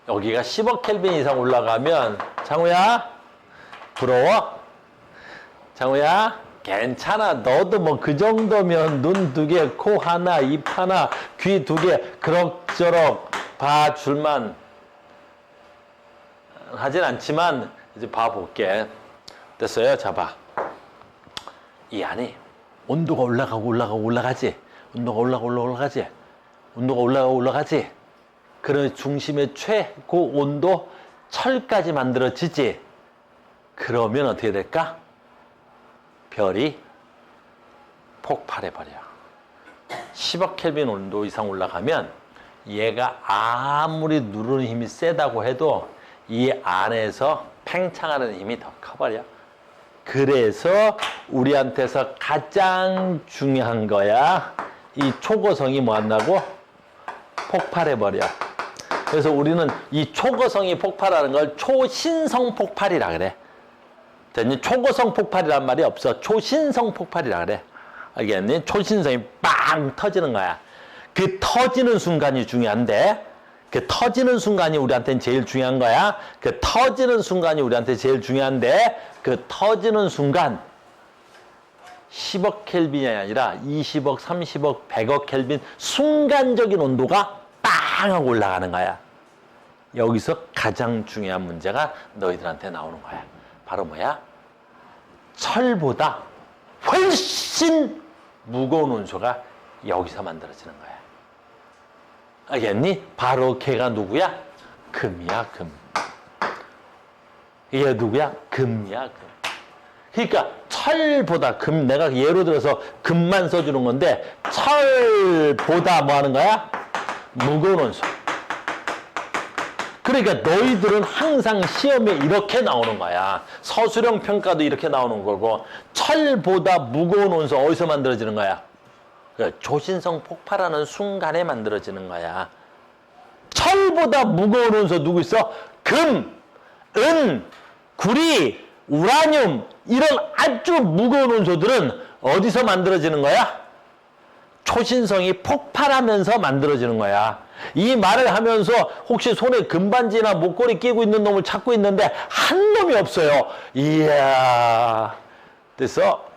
여기가 10억 켈빈 이상 올라가면 장우야 부러워? 장우야 괜찮아. 너도 뭐 그 정도면 눈 2개, 코 하나, 입 하나, 귀 2개 그럭저럭 봐줄만 하진 않지만 이제 봐볼게. 됐어요? 자, 봐. 이 안에 온도가 올라가지. 온도가 올라가지. 온도가 올라가지. 그런 중심의 최고 온도 철까지 만들어지지. 그러면 어떻게 될까? 별이 폭발해버려. 10억 켈빈 온도 이상 올라가면 얘가 아무리 누르는 힘이 세다고 해도 이 안에서 팽창하는 힘이 더 커버려. 그래서 우리한테서 가장 중요한 거야. 이 초고성이 뭐 한다고? 폭발해버려. 그래서 우리는 이 초고성이 폭발하는 걸 초신성 폭발이라 그래. 초고성 폭발이란 말이 없어. 초신성 폭발이라 그래. 알겠니? 초신성이 빵 터지는 거야. 그 터지는 순간이 중요한데, 그 터지는 순간이 우리한테는 제일 중요한 거야. 그 터지는 순간이 우리한테 제일 중요한데, 그 터지는 순간 10억 켈빈이 아니라 20억, 30억, 100억 켈빈 순간적인 온도가 빵 하고 올라가는 거야. 여기서 가장 중요한 문제가 너희들한테 나오는 거야. 바로 뭐야? 철보다 훨씬 무거운 원소가 여기서 만들어지는 거야. 알겠니? 바로 걔가 누구야? 금이야, 금. 얘 누구야? 금이야, 금. 그러니까 철보다 금, 내가 예로 들어서 금만 써주는 건데 철보다 뭐 하는 거야? 무거운 원소. 그러니까 너희들은 항상 시험에 이렇게 나오는 거야. 서술형 평가도 이렇게 나오는 거고. 철보다 무거운 원소 어디서 만들어지는 거야? 조신성 폭발하는 순간에 만들어지는 거야. 철보다 무거운 원소 누구 있어? 금, 은, 구리, 우라늄 이런 아주 무거운 원소들은 어디서 만들어지는 거야? 초신성이 폭발하면서 만들어지는 거야. 이 말을 하면서 혹시 손에 금반지나 목걸이 끼고 있는 놈을 찾고 있는데 한 놈이 없어요. 이야. 그래서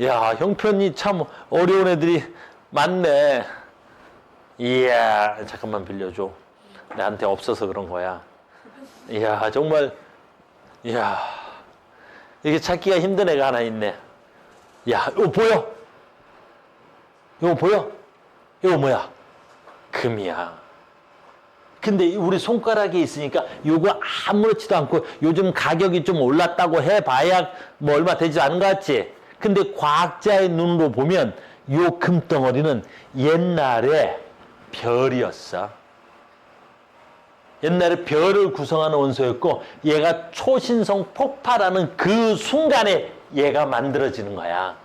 야, 형편이 참 어려운 애들이 많네. 이야, 잠깐만 빌려줘. 나한테 없어서 그런 거야. 이야, 정말 이야, 이게 찾기가 힘든 애가 하나 있네. 야, 이거 보여? 이거 보여? 이거 뭐야? 금이야. 근데 우리 손가락에 있으니까 이거 아무렇지도 않고 요즘 가격이 좀 올랐다고 해봐야 뭐 얼마 되지 않은 것 같지? 근데 과학자의 눈으로 보면 요 금덩어리는 옛날에 별이었어. 옛날에 별을 구성하는 원소였고 얘가 초신성 폭발하는 그 순간에 얘가 만들어지는 거야.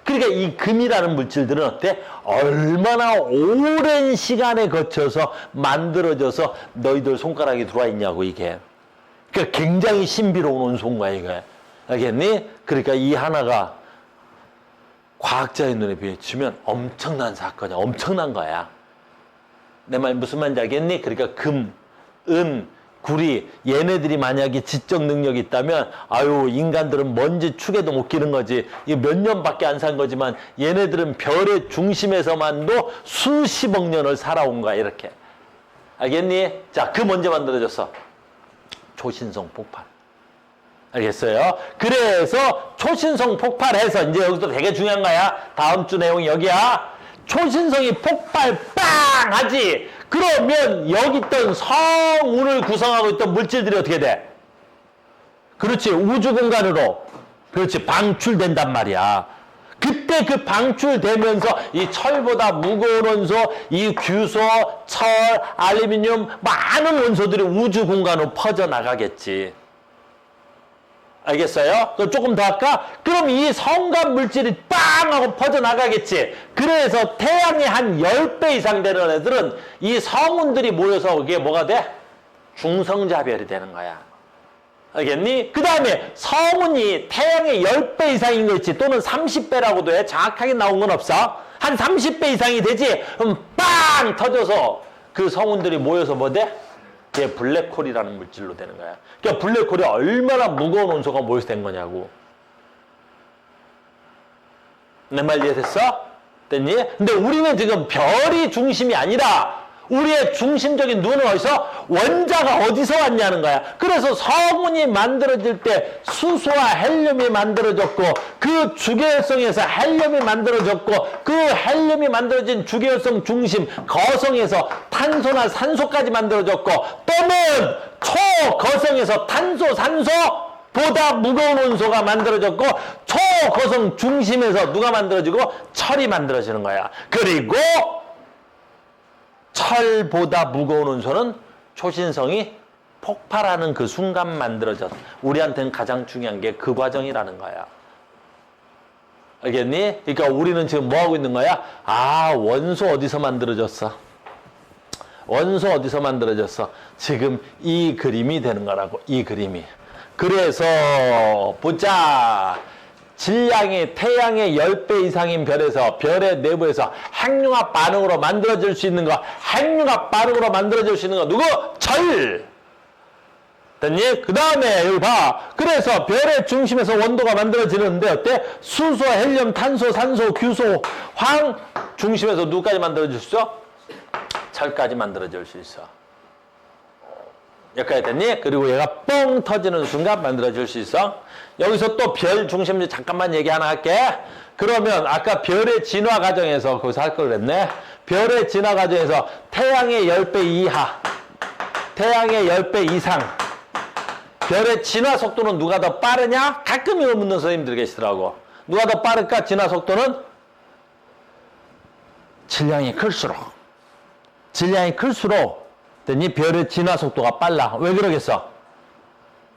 그러니까 이 금이라는 물질들은 어때? 얼마나 오랜 시간에 거쳐서 만들어져서 너희들 손가락에 들어와 있냐고 이게. 그러니까 굉장히 신비로운 원소인 거야 이게. 알겠니? 그러니까 이 하나가 과학자의 눈에 비추면 엄청난 사건이야. 엄청난 거야. 내 말 무슨 말인지 알겠니? 그러니까 금, 은, 구리 얘네들이 만약에 지적 능력이 있다면 아유 인간들은 먼지 축에도 못 끼는 거지. 이거 몇 년밖에 안 산 거지만 얘네들은 별의 중심에서만도 수십억 년을 살아온 거야 이렇게. 알겠니? 자, 금 언제 만들어졌어? 초신성 폭발. 알겠어요? 그래서 초신성 폭발해서 이제 여기서 되게 중요한 거야. 다음 주 내용이 여기야. 초신성이 폭발 빵 하지. 그러면 여기 있던 성운을 구성하고 있던 물질들이 어떻게 돼? 그렇지. 우주 공간으로. 그렇지. 방출된단 말이야. 그때 그 방출되면서 이 철보다 무거운 원소, 이 규소, 철, 알루미늄 많은 원소들이 우주 공간으로 퍼져나가겠지. 알겠어요? 그럼 조금 더 할까? 그럼 이 성간 물질이 빵 하고 퍼져나가겠지. 그래서 태양의 한 10배 이상 되는 애들은 이 성운들이 모여서 이게 뭐가 돼? 중성자별이 되는 거야. 알겠니? 그 다음에 성운이 태양의 10배 이상인 거 있지. 또는 30배라고도 해. 정확하게 나온 건 없어. 한 30배 이상이 되지. 그럼 빵 터져서 그 성운들이 모여서 뭐 돼? 그게 블랙홀이라는 물질로 되는 거야. 그러니까 블랙홀이 얼마나 무거운 원소가 모여서 된 거냐고. 내 말 이해됐어? 됐니? 근데 우리는 지금 별이 중심이 아니라 우리의 중심적인 눈은 어디서? 원자가 어디서 왔냐는 거야. 그래서 성운이 만들어질 때 수소와 헬륨이 만들어졌고 그 주계열성에서 헬륨이 만들어졌고 그 헬륨이 만들어진 주계열성 중심 거성에서 탄소나 산소까지 만들어졌고 또는 초거성에서 탄소, 산소보다 무거운 원소가 만들어졌고 초거성 중심에서 누가 만들어지고 철이 만들어지는 거야. 그리고 철보다 무거운 원소는 초신성이 폭발하는 그 순간 만들어졌어. 우리한테는 가장 중요한 게 그 과정이라는 거야. 알겠니? 그러니까 우리는 지금 뭐 하고 있는 거야? 아, 원소 어디서 만들어졌어? 원소 어디서 만들어졌어? 지금 이 그림이 되는 거라고. 이 그림이. 그래서 보자. 질량이 태양의 10배 이상인 별에서 별의 내부에서 핵융합 반응으로 만들어질 수 있는 거. 핵융합 반응으로 만들어질 수 있는 거 누구? 철. 됐니? 그 다음에 여기 봐. 그래서 별의 중심에서 원도가 만들어지는데 어때? 수소, 헬륨, 탄소, 산소, 규소, 황 중심에서 누구까지 만들어질 수 있어? 철까지 만들어질 수 있어. 여기까지 됐니? 그리고 얘가 뻥 터지는 순간 만들어질 수 있어. 여기서 또 별 중심지 잠깐만 얘기 하나 할게. 그러면 아까 별의 진화 과정에서 거기서 할 걸 그랬네. 별의 진화 과정에서 태양의 10배 이하, 태양의 10배 이상 별의 진화 속도는 누가 더 빠르냐? 가끔 이거 묻는 선생님들 계시더라고. 누가 더 빠를까? 진화 속도는? 질량이 클수록 이 별의 진화 속도가 빨라. 왜 그러겠어?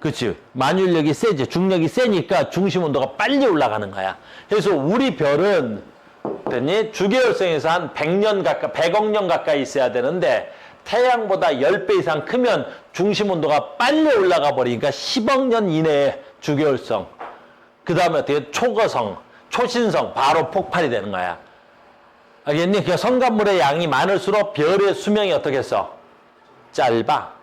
그치? 만율력이 세지. 중력이 세니까 중심 온도가 빨리 올라가는 거야. 그래서 우리 별은 됐니? 주계열성에서 한 100년 가까이, 100억 년 가까이 있어야 되는데 태양보다 10배 이상 크면 중심 온도가 빨리 올라가 버리니까 10억 년 이내에 주계열성. 그 다음에 어떻게? 초거성, 초신성 바로 폭발이 되는 거야. 알겠니? 그 성간물의 양이 많을수록 별의 수명이 어떻게 했어? 짧아.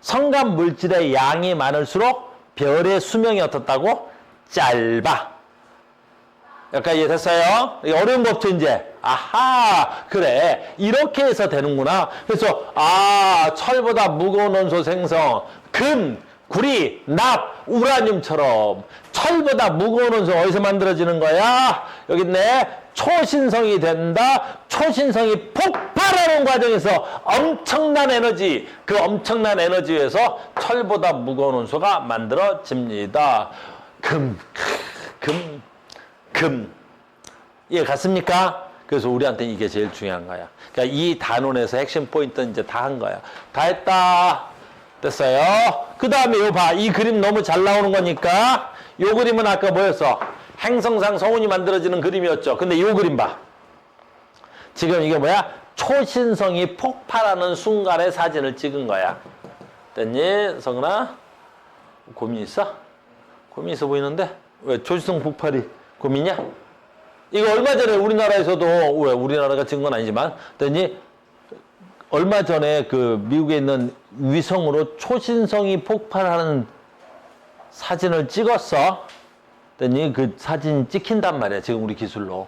성간 물질의 양이 많을수록 별의 수명이 어떻다고? 짧아. 여기까지 이해됐어요? 어려운 것부터 이제 아하 그래 이렇게 해서 되는구나. 그래서 아 철보다 무거운 원소 생성 금, 구리, 납, 우라늄처럼 철보다 무거운 원소 어디서 만들어지는 거야? 여기 있네. 초신성이 된다. 초신성이 폭발하는 과정에서 엄청난 에너지, 그 엄청난 에너지에서 철보다 무거운 원소가 만들어집니다. 금. 이해 갔습니까? 그래서 우리한테는 이게 제일 중요한 거야. 그러니까 이 단원에서 핵심 포인트는 이제 다 한 거야. 다 했다. 됐어요. 그 다음에 요 봐. 이 그림 너무 잘 나오는 거니까 요 그림은 아까 뭐였어? 행성상 성운이 만들어지는 그림이었죠. 근데 요 그림 봐. 지금 이게 뭐야? 초신성이 폭발하는 순간의 사진을 찍은 거야. 됐니? 성은아? 고민 있어? 고민 있어 보이는데? 왜 초신성 폭발이 고민이야? 이거 얼마 전에 우리나라에서도, 왜 우리나라가 찍은 건 아니지만, 됐니? 얼마 전에 그 미국에 있는 위성으로 초신성이 폭발하는 사진을 찍었어. 됐니? 그 사진 찍힌단 말이야. 지금 우리 기술로.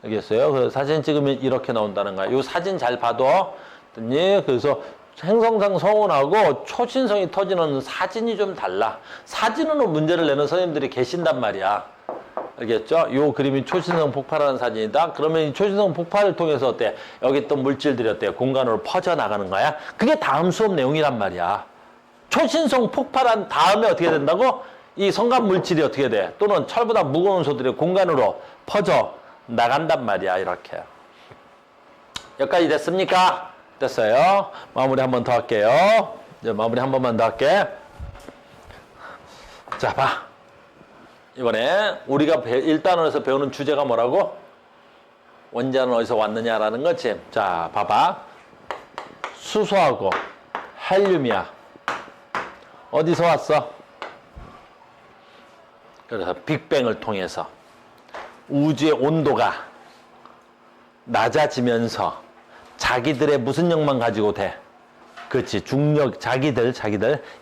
알겠어요? 그 사진 찍으면 이렇게 나온다는 거야. 이 사진 잘 봐도. 됐니? 그래서 행성상 성운하고 초신성이 터지는 사진이 좀 달라. 사진으로 문제를 내는 선생님들이 계신단 말이야. 알겠죠? 요 그림이 초신성 폭발하는 사진이다. 그러면 이 초신성 폭발을 통해서 어때? 여기 있던 물질들이 어때? 공간으로 퍼져나가는 거야. 그게 다음 수업 내용이란 말이야. 초신성 폭발한 다음에 어떻게 된다고? 이 성간 물질이 어떻게 돼? 또는 철보다 무거운 소들이 공간으로 퍼져 나간단 말이야. 이렇게. 여기까지 됐습니까? 됐어요. 마무리 한 번 더 할게요. 이제 마무리 한 번만 더 할게. 자, 봐. 이번에 우리가 1단원에서 배우는 주제가 뭐라고? 원자는 어디서 왔느냐라는 거지. 자, 봐봐. 수소하고 헬륨이야. 어디서 왔어? 그래서 빅뱅을 통해서 우주의 온도가 낮아지면서 자기들의 무슨力만 가지고 돼? 그렇지. 중력, 자기들,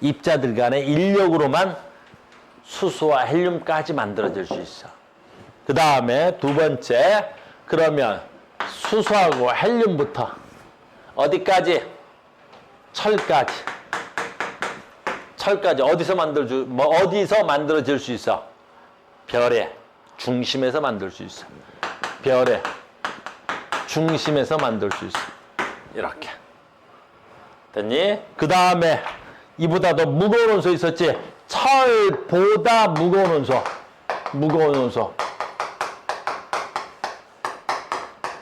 입자들 간의 인력으로만 수소와 헬륨까지 만들어질 수 있어. 그 다음에 두 번째, 그러면 수소하고 헬륨부터 어디까지? 철까지. 어디서 만들어질 수 있어? 별의 중심에서 만들 수 있어. 별의 중심에서 만들 수 있어. 이렇게. 됐니? 그 다음에 이보다 더 무거운 원소 있었지? 철보다 무거운 원소.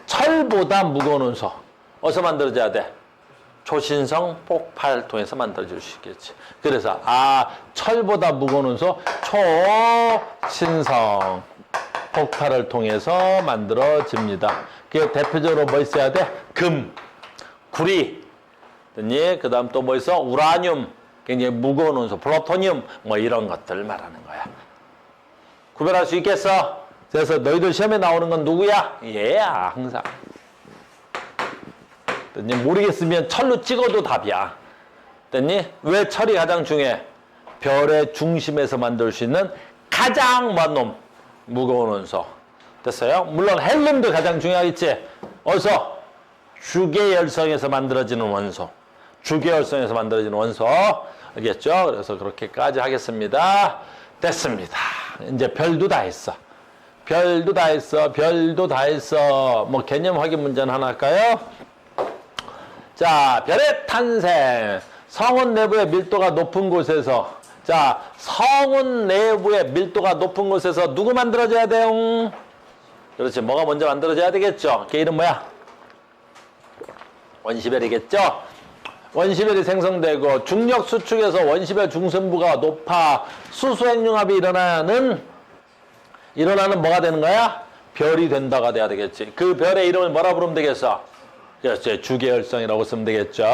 철보다 무거운 원소. 어디서 만들어져야 돼? 초신성 폭발을 통해서 만들어질 수 있겠지. 그래서 철보다 무거운 원소 초신성 폭발을 통해서 만들어집니다. 그 대표적으로 뭐 있어야 돼? 금, 구리, 됐니? 그 다음 또 뭐 있어? 우라늄, 굉장히 무거운 원소, 플루토늄, 뭐 이런 것들 말하는 거야. 구별할 수 있겠어? 그래서 너희들 시험에 나오는 건 누구야? 얘야, 항상. 됐니? 모르겠으면 철로 찍어도 답이야. 됐니? 왜 철이 가장 중요해? 별의 중심에서 만들 수 있는 가장 먼 놈, 무거운 원소. 됐어요? 물론 헬륨도 가장 중요하겠지. 어디서? 주계열성에서 만들어지는 원소. 주계열성에서 만들어지는 원소. 알겠죠? 그래서 그렇게까지 하겠습니다. 됐습니다. 이제 별도 다 했어. 뭐 개념 확인 문제는 하나 할까요? 자, 별의 탄생. 성운 내부의 밀도가 높은 곳에서. 자, 성운 내부의 밀도가 높은 곳에서 누구 만들어져야 돼요? 그렇지. 뭐가 먼저 만들어져야 되겠죠? 걔 이름 뭐야? 원시별이겠죠? 원시별이 생성되고 중력 수축에서 원시별 중성부가 높아 수소핵융합이 일어나는 뭐가 되는 거야? 별이 된다가 돼야 되겠지. 그 별의 이름을 뭐라 부르면 되겠어? 그렇지. 주계열성이라고 쓰면 되겠죠.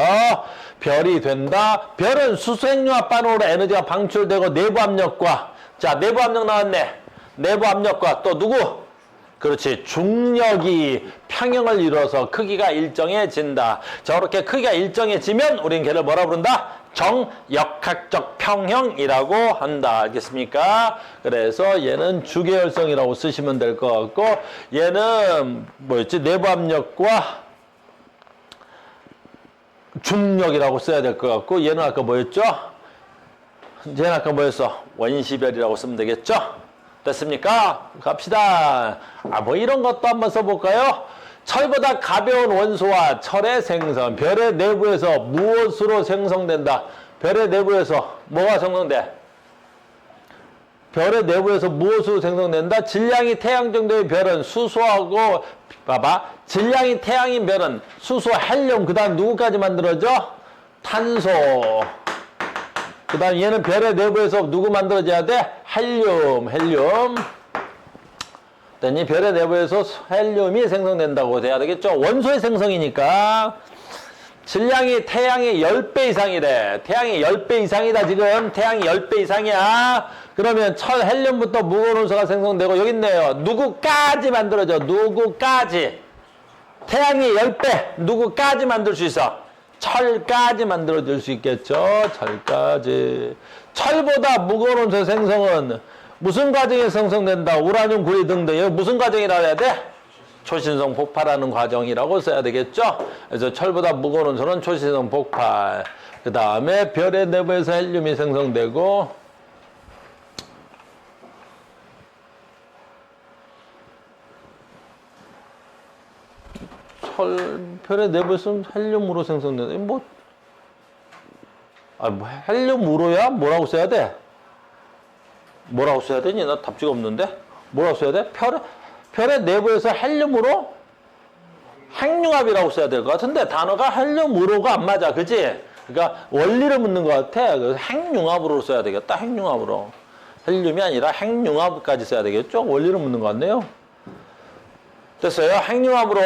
별이 된다. 별은 수소핵융합 반응으로 에너지가 방출되고 내부 압력과, 자, 내부 압력 나왔네. 내부 압력과 또 누구? 그렇지. 중력이 평형을 이루어서 크기가 일정해진다. 저렇게 크기가 일정해지면 우리는 걔를 뭐라 부른다? 정역학적 평형이라고 한다. 알겠습니까? 그래서 얘는 주계열성이라고 쓰시면 될 것 같고, 얘는 뭐였지? 내부 압력과 중력이라고 써야 될 것 같고, 얘는 아까 뭐였죠? 얘는 아까 뭐였어? 원시별이라고 쓰면 되겠죠? 됐습니까? 갑시다. 뭐 이런 것도 한번 써볼까요? 철보다 가벼운 원소와 철의 생성. 별의 내부에서 무엇으로 생성된다? 별의 내부에서 뭐가 생성돼? 별의 내부에서 무엇으로 생성된다? 질량이 태양 정도의 별은 수소하고, 봐봐. 질량이 태양인 별은 수소, 헬륨, 그 다음 누구까지 만들어져? 탄소. 그 다음 얘는 별의 내부에서 누구 만들어져야 돼? 헬륨. 이 별의 내부에서 헬륨이 생성된다고 돼야 되겠죠? 원소의 생성이니까. 질량이 태양의 10배 이상이래. 태양의 10배 이상이다, 지금. 태양이 10배 이상이야. 그러면 헬륨부터 무거운 원소가 생성되고, 여기 있네요. 누구까지 만들어져? 누구까지? 태양의 10배. 누구까지 만들 수 있어? 철까지 만들어질 수 있겠죠? 철까지. 철보다 무거운 원소 생성은 무슨 과정에 생성된다? 우라늄, 구리 등등. 이거 무슨 과정이라고 해야 돼? 초신성 폭발하는 과정이라고 써야 되겠죠? 그래서 철보다 무거운 원소는 초신성 폭발. 그 다음에 별의 내부에서 헬륨이 생성되고, 별의 내부에서는 헬륨으로 생성된다. 뭐 헬륨으로야? 뭐라고 써야 돼? 뭐라고 써야 되니? 나 답지가 없는데? 뭐라고 써야 돼? 별의 내부에서 헬륨으로? 핵융합이라고 써야 될 것 같은데 단어가 헬륨으로가 안 맞아. 그치? 그러니까 원리를 묻는 것 같아. 그래서 핵융합으로 써야 되겠다. 핵융합으로. 헬륨이 아니라 핵융합까지 써야 되겠죠? 원리를 묻는 것 같네요. 됐어요? 핵융합으로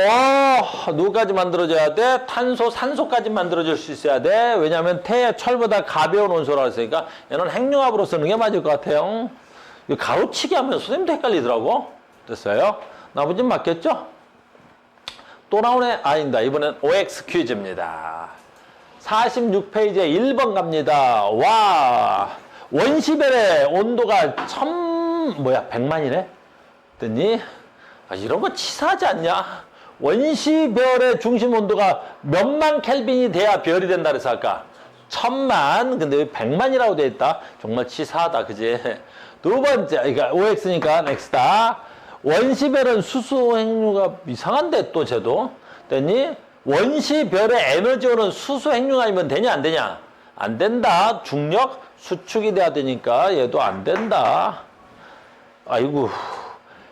누구까지 만들어져야 돼? 탄소, 산소까지 만들어질 수 있어야 돼. 왜냐하면 철보다 가벼운 원소라고 했으니까 얘는 핵융합으로 쓰는 게 맞을 것 같아요. 이거 가로치기 하면 선생님도 헷갈리더라고. 됐어요? 나머지는 맞겠죠? 또 나오네. 아닙니다. 이번엔 OX 퀴즈입니다. 46페이지에 1번 갑니다. 와, 원시별의 온도가 100만이네? 됐니? 이런 거 치사하지 않냐? 원시별의 중심 온도가 몇만 켈빈이 돼야 별이 된다 그래서 아까 1000만. 근데 왜 100만이라고 돼 있다? 정말 치사하다. 그지? 두 번째, 그러니까 OX니까 넥스다. 원시별은 수소 핵융합 이상한데 또 쟤도 됐니? 원시별의 에너지원은 수소 핵융합이면 되냐 안 되냐? 안 된다. 중력 수축이 돼야 되니까 얘도 안 된다. 아이고.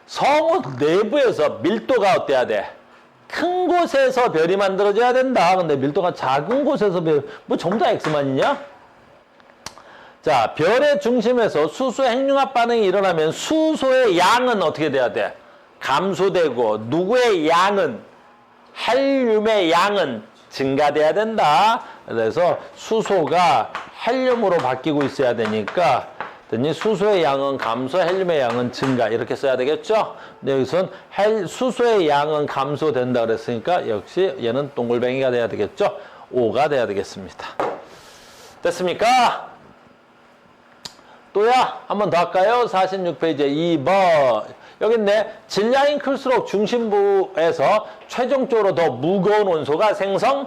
성우 내부에서 밀도가 어때야 돼? 큰 곳에서 별이 만들어져야 된다. 근데 밀도가 작은 곳에서 뭐 전부 다 X만이냐? 자, 별의 중심에서 수소 핵융합 반응이 일어나면 수소의 양은 어떻게 돼야 돼? 감소되고 누구의 양은? 헬륨의 양은 증가돼야 된다. 그래서 수소가 헬륨으로 바뀌고 있어야 되니까 수소의 양은 감소, 헬륨의 양은 증가 이렇게 써야 되겠죠? 근데 여기서는 수소의 양은 감소된다 그랬으니까 역시 얘는 동글뱅이가 돼야 되겠죠? O가 돼야 되겠습니다. 됐습니까? 또야 한 번 더 할까요? 46페이지에 2번. 여기 있네. 질량이 클수록 중심부에서 최종적으로 더 무거운 원소가 생성된다.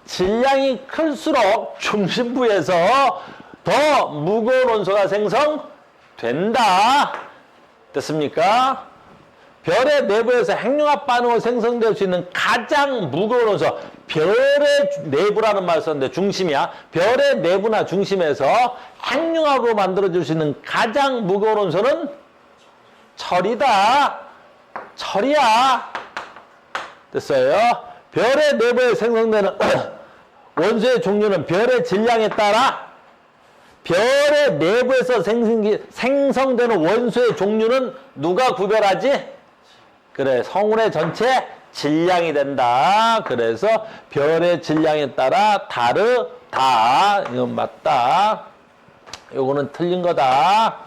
질량이 클수록 중심부에서 더 무거운 원소가 생성된다. 됐습니까? 별의 내부에서 핵융합 반응으로 생성될 수 있는 가장 무거운 원소. 별의 내부라는 말을 썼는데 중심이야. 별의 내부나 중심에서 핵융합으로 만들어질 수 있는 가장 무거운 원소는 철이다. 철이야. 됐어요? 별의 내부에 생성되는 원소의 종류는 별의 질량에 따라 별의 내부에서 생성되는 원소의 종류는 누가 구별하지? 그래, 성운의 전체 질량이 된다. 그래서 별의 질량에 따라 다르다. 이건 맞다. 요거는 틀린 거다.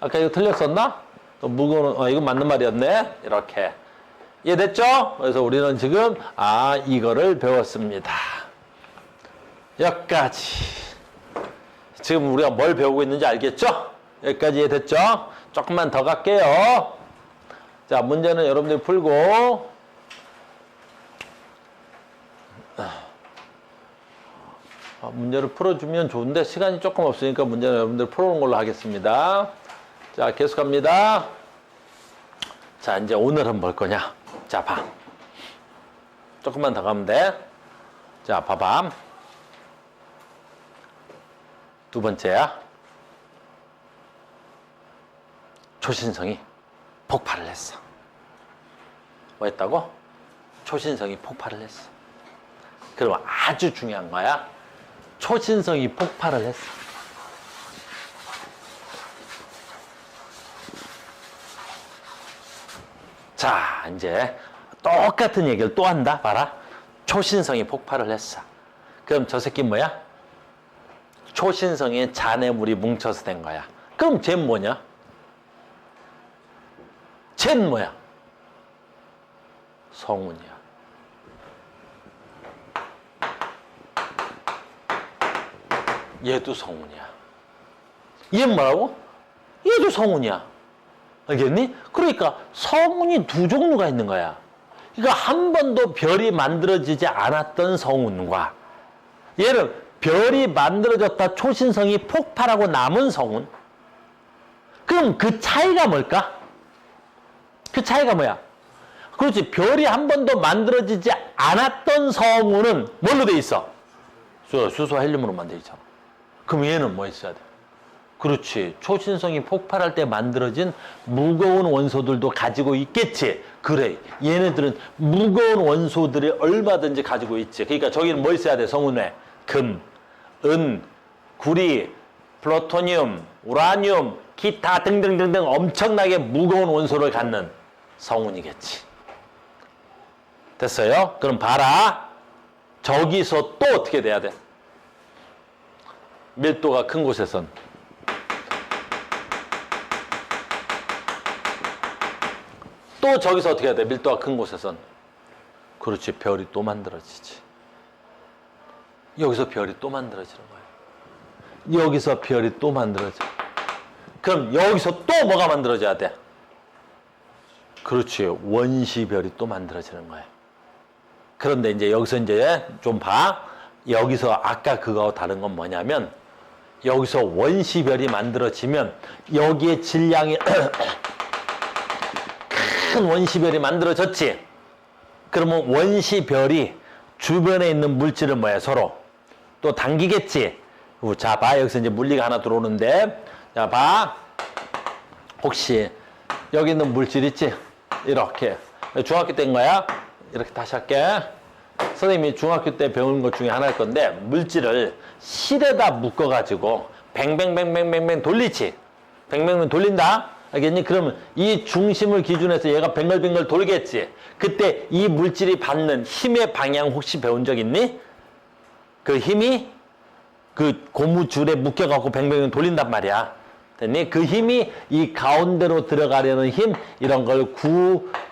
아까 이거 틀렸었나? 또 무거운, 이건 맞는 말이었네. 이렇게. 이해됐죠? 그래서 우리는 지금 이거를 배웠습니다. 여기까지. 지금 우리가 뭘 배우고 있는지 알겠죠? 여기까지 이해됐죠? 조금만 더 갈게요. 자, 문제는 여러분들이 풀고 문제를 풀어주면 좋은데 시간이 조금 없으니까 문제는 여러분들 풀어오는 걸로 하겠습니다. 자, 계속합니다. 자, 이제 오늘은 뭘 거냐? 자, 봐. 조금만 더 가면 돼. 자, 봐봐. 두 번째야. 초신성이 폭발을 했어. 뭐 했다고? 초신성이 폭발을 했어. 그럼 아주 중요한 거야. 초신성이 폭발을 했어. 자, 이제 똑같은 얘기를 또 한다. 봐라. 초신성이 폭발을 했어. 그럼 저 새끼 뭐야? 초신성에 잔해물이 뭉쳐서 된 거야. 그럼 쟤는 뭐냐? 쟤는 뭐야? 성운이야. 얘도 성운이야. 얘는 뭐라고? 얘도 성운이야. 알겠니? 그러니까 성운이 두 종류가 있는 거야. 그러니까 한 번도 별이 만들어지지 않았던 성운과 얘는 별이 만들어졌다 초신성이 폭발하고 남은 성운. 그럼 그 차이가 뭘까? 그 차이가 뭐야? 그렇지. 별이 한 번도 만들어지지 않았던 성운은 뭘로 돼 있어? 수소 헬륨으로만 돼 있잖아. 그럼 얘는 뭐 있어야 돼? 그렇지. 초신성이 폭발할 때 만들어진 무거운 원소들도 가지고 있겠지. 그래. 얘네들은 무거운 원소들을 얼마든지 가지고 있지. 그러니까 저기는 뭐 있어야 돼? 성운에. 금, 은, 구리, 플루토늄, 우라늄, 기타 등등등등 엄청나게 무거운 원소를 갖는 성운이겠지. 됐어요? 그럼 봐라. 저기서 또 어떻게 돼야 돼? 밀도가 큰 곳에선 또 저기서 어떻게 해야 돼? 밀도가 큰 곳에선. 그렇지. 별이 또 만들어지지. 여기서 별이 또 만들어지는 거야. 여기서 별이 또 만들어져. 그럼 여기서 또 뭐가 만들어져야 돼? 그렇지. 원시별이 또 만들어지는 거야. 그런데 이제 여기서 이제 좀 봐. 여기서 아까 그거하고 다른 건 뭐냐면 여기서 원시별이 만들어지면 여기에 질량이 큰 원시별이 만들어졌지. 그러면 원시별이 주변에 있는 물질을 뭐야? 서로 또 당기겠지. 자, 봐. 여기서 이제 물리가 하나 들어오는데, 자, 봐. 혹시 여기 있는 물질 있지? 이렇게. 중학교 때인 거야. 이렇게 다시 할게. 선생님이 중학교 때 배운 것 중에 하나일 건데, 물질을 실에다 묶어가지고 뱅뱅뱅뱅뱅뱅 돌리지. 뱅뱅뱅 돌린다. 알겠니? 그러면 이 중심을 기준해서 얘가 뱅글뱅글 돌겠지. 그때 이 물질이 받는 힘의 방향 혹시 배운 적 있니? 그 힘이 그 고무줄에 묶여갖고 뱅뱅뱅 돌린단 말이야. 됐니? 그 힘이 이 가운데로 들어가려는 힘, 이런 걸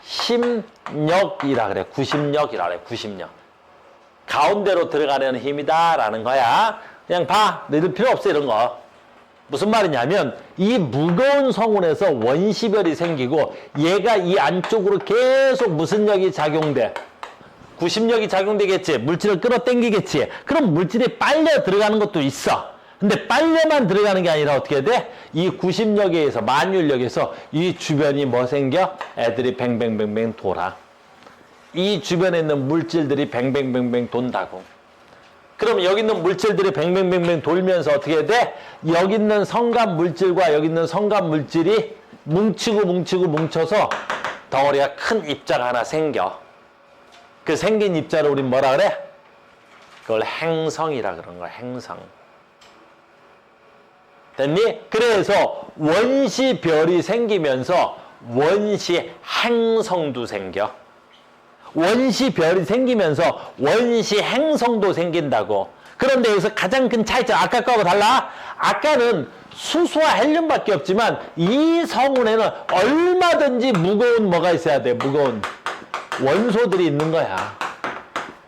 구심력이라 그래. 구심력이라 그래. 구심력. 가운데로 들어가려는 힘이다라는 거야. 그냥 봐. 너희들 필요 없어, 이런 거. 무슨 말이냐면 이 무거운 성운에서 원시별이 생기고 얘가 이 안쪽으로 계속 무슨力작용돼? 구심력이 작용되겠지. 물질을 끌어당기겠지. 그럼 물질이 빨려 들어가는 것도 있어. 근데 빨려만 들어가는 게 아니라 어떻게 돼? 이 구심력에 의해서, 만율력에서 이 주변이 뭐 생겨? 애들이 뱅뱅뱅뱅 돌아. 이 주변에 있는 물질들이 뱅뱅뱅뱅 돈다고. 그럼 여기 있는 물질들이 뱅뱅뱅뱅 돌면서 어떻게 돼? 여기 있는 성간 물질과 여기 있는 성간 물질이 뭉쳐서 덩어리가 큰 입자가 하나 생겨. 그 생긴 입자를 우린 뭐라 그래? 그걸 행성이라 그러는 거야. 행성. 됐니? 그래서 원시별이 생기면서 원시 행성도 생겨. 원시별이 생기면서 원시 행성도 생긴다고. 그런데 여기서 가장 큰 차이점, 아까 거하고 달라. 아까는 수소와 헬륨밖에 없지만 이 성운에는 얼마든지 무거운 뭐가 있어야 돼. 무거운 원소들이 있는 거야.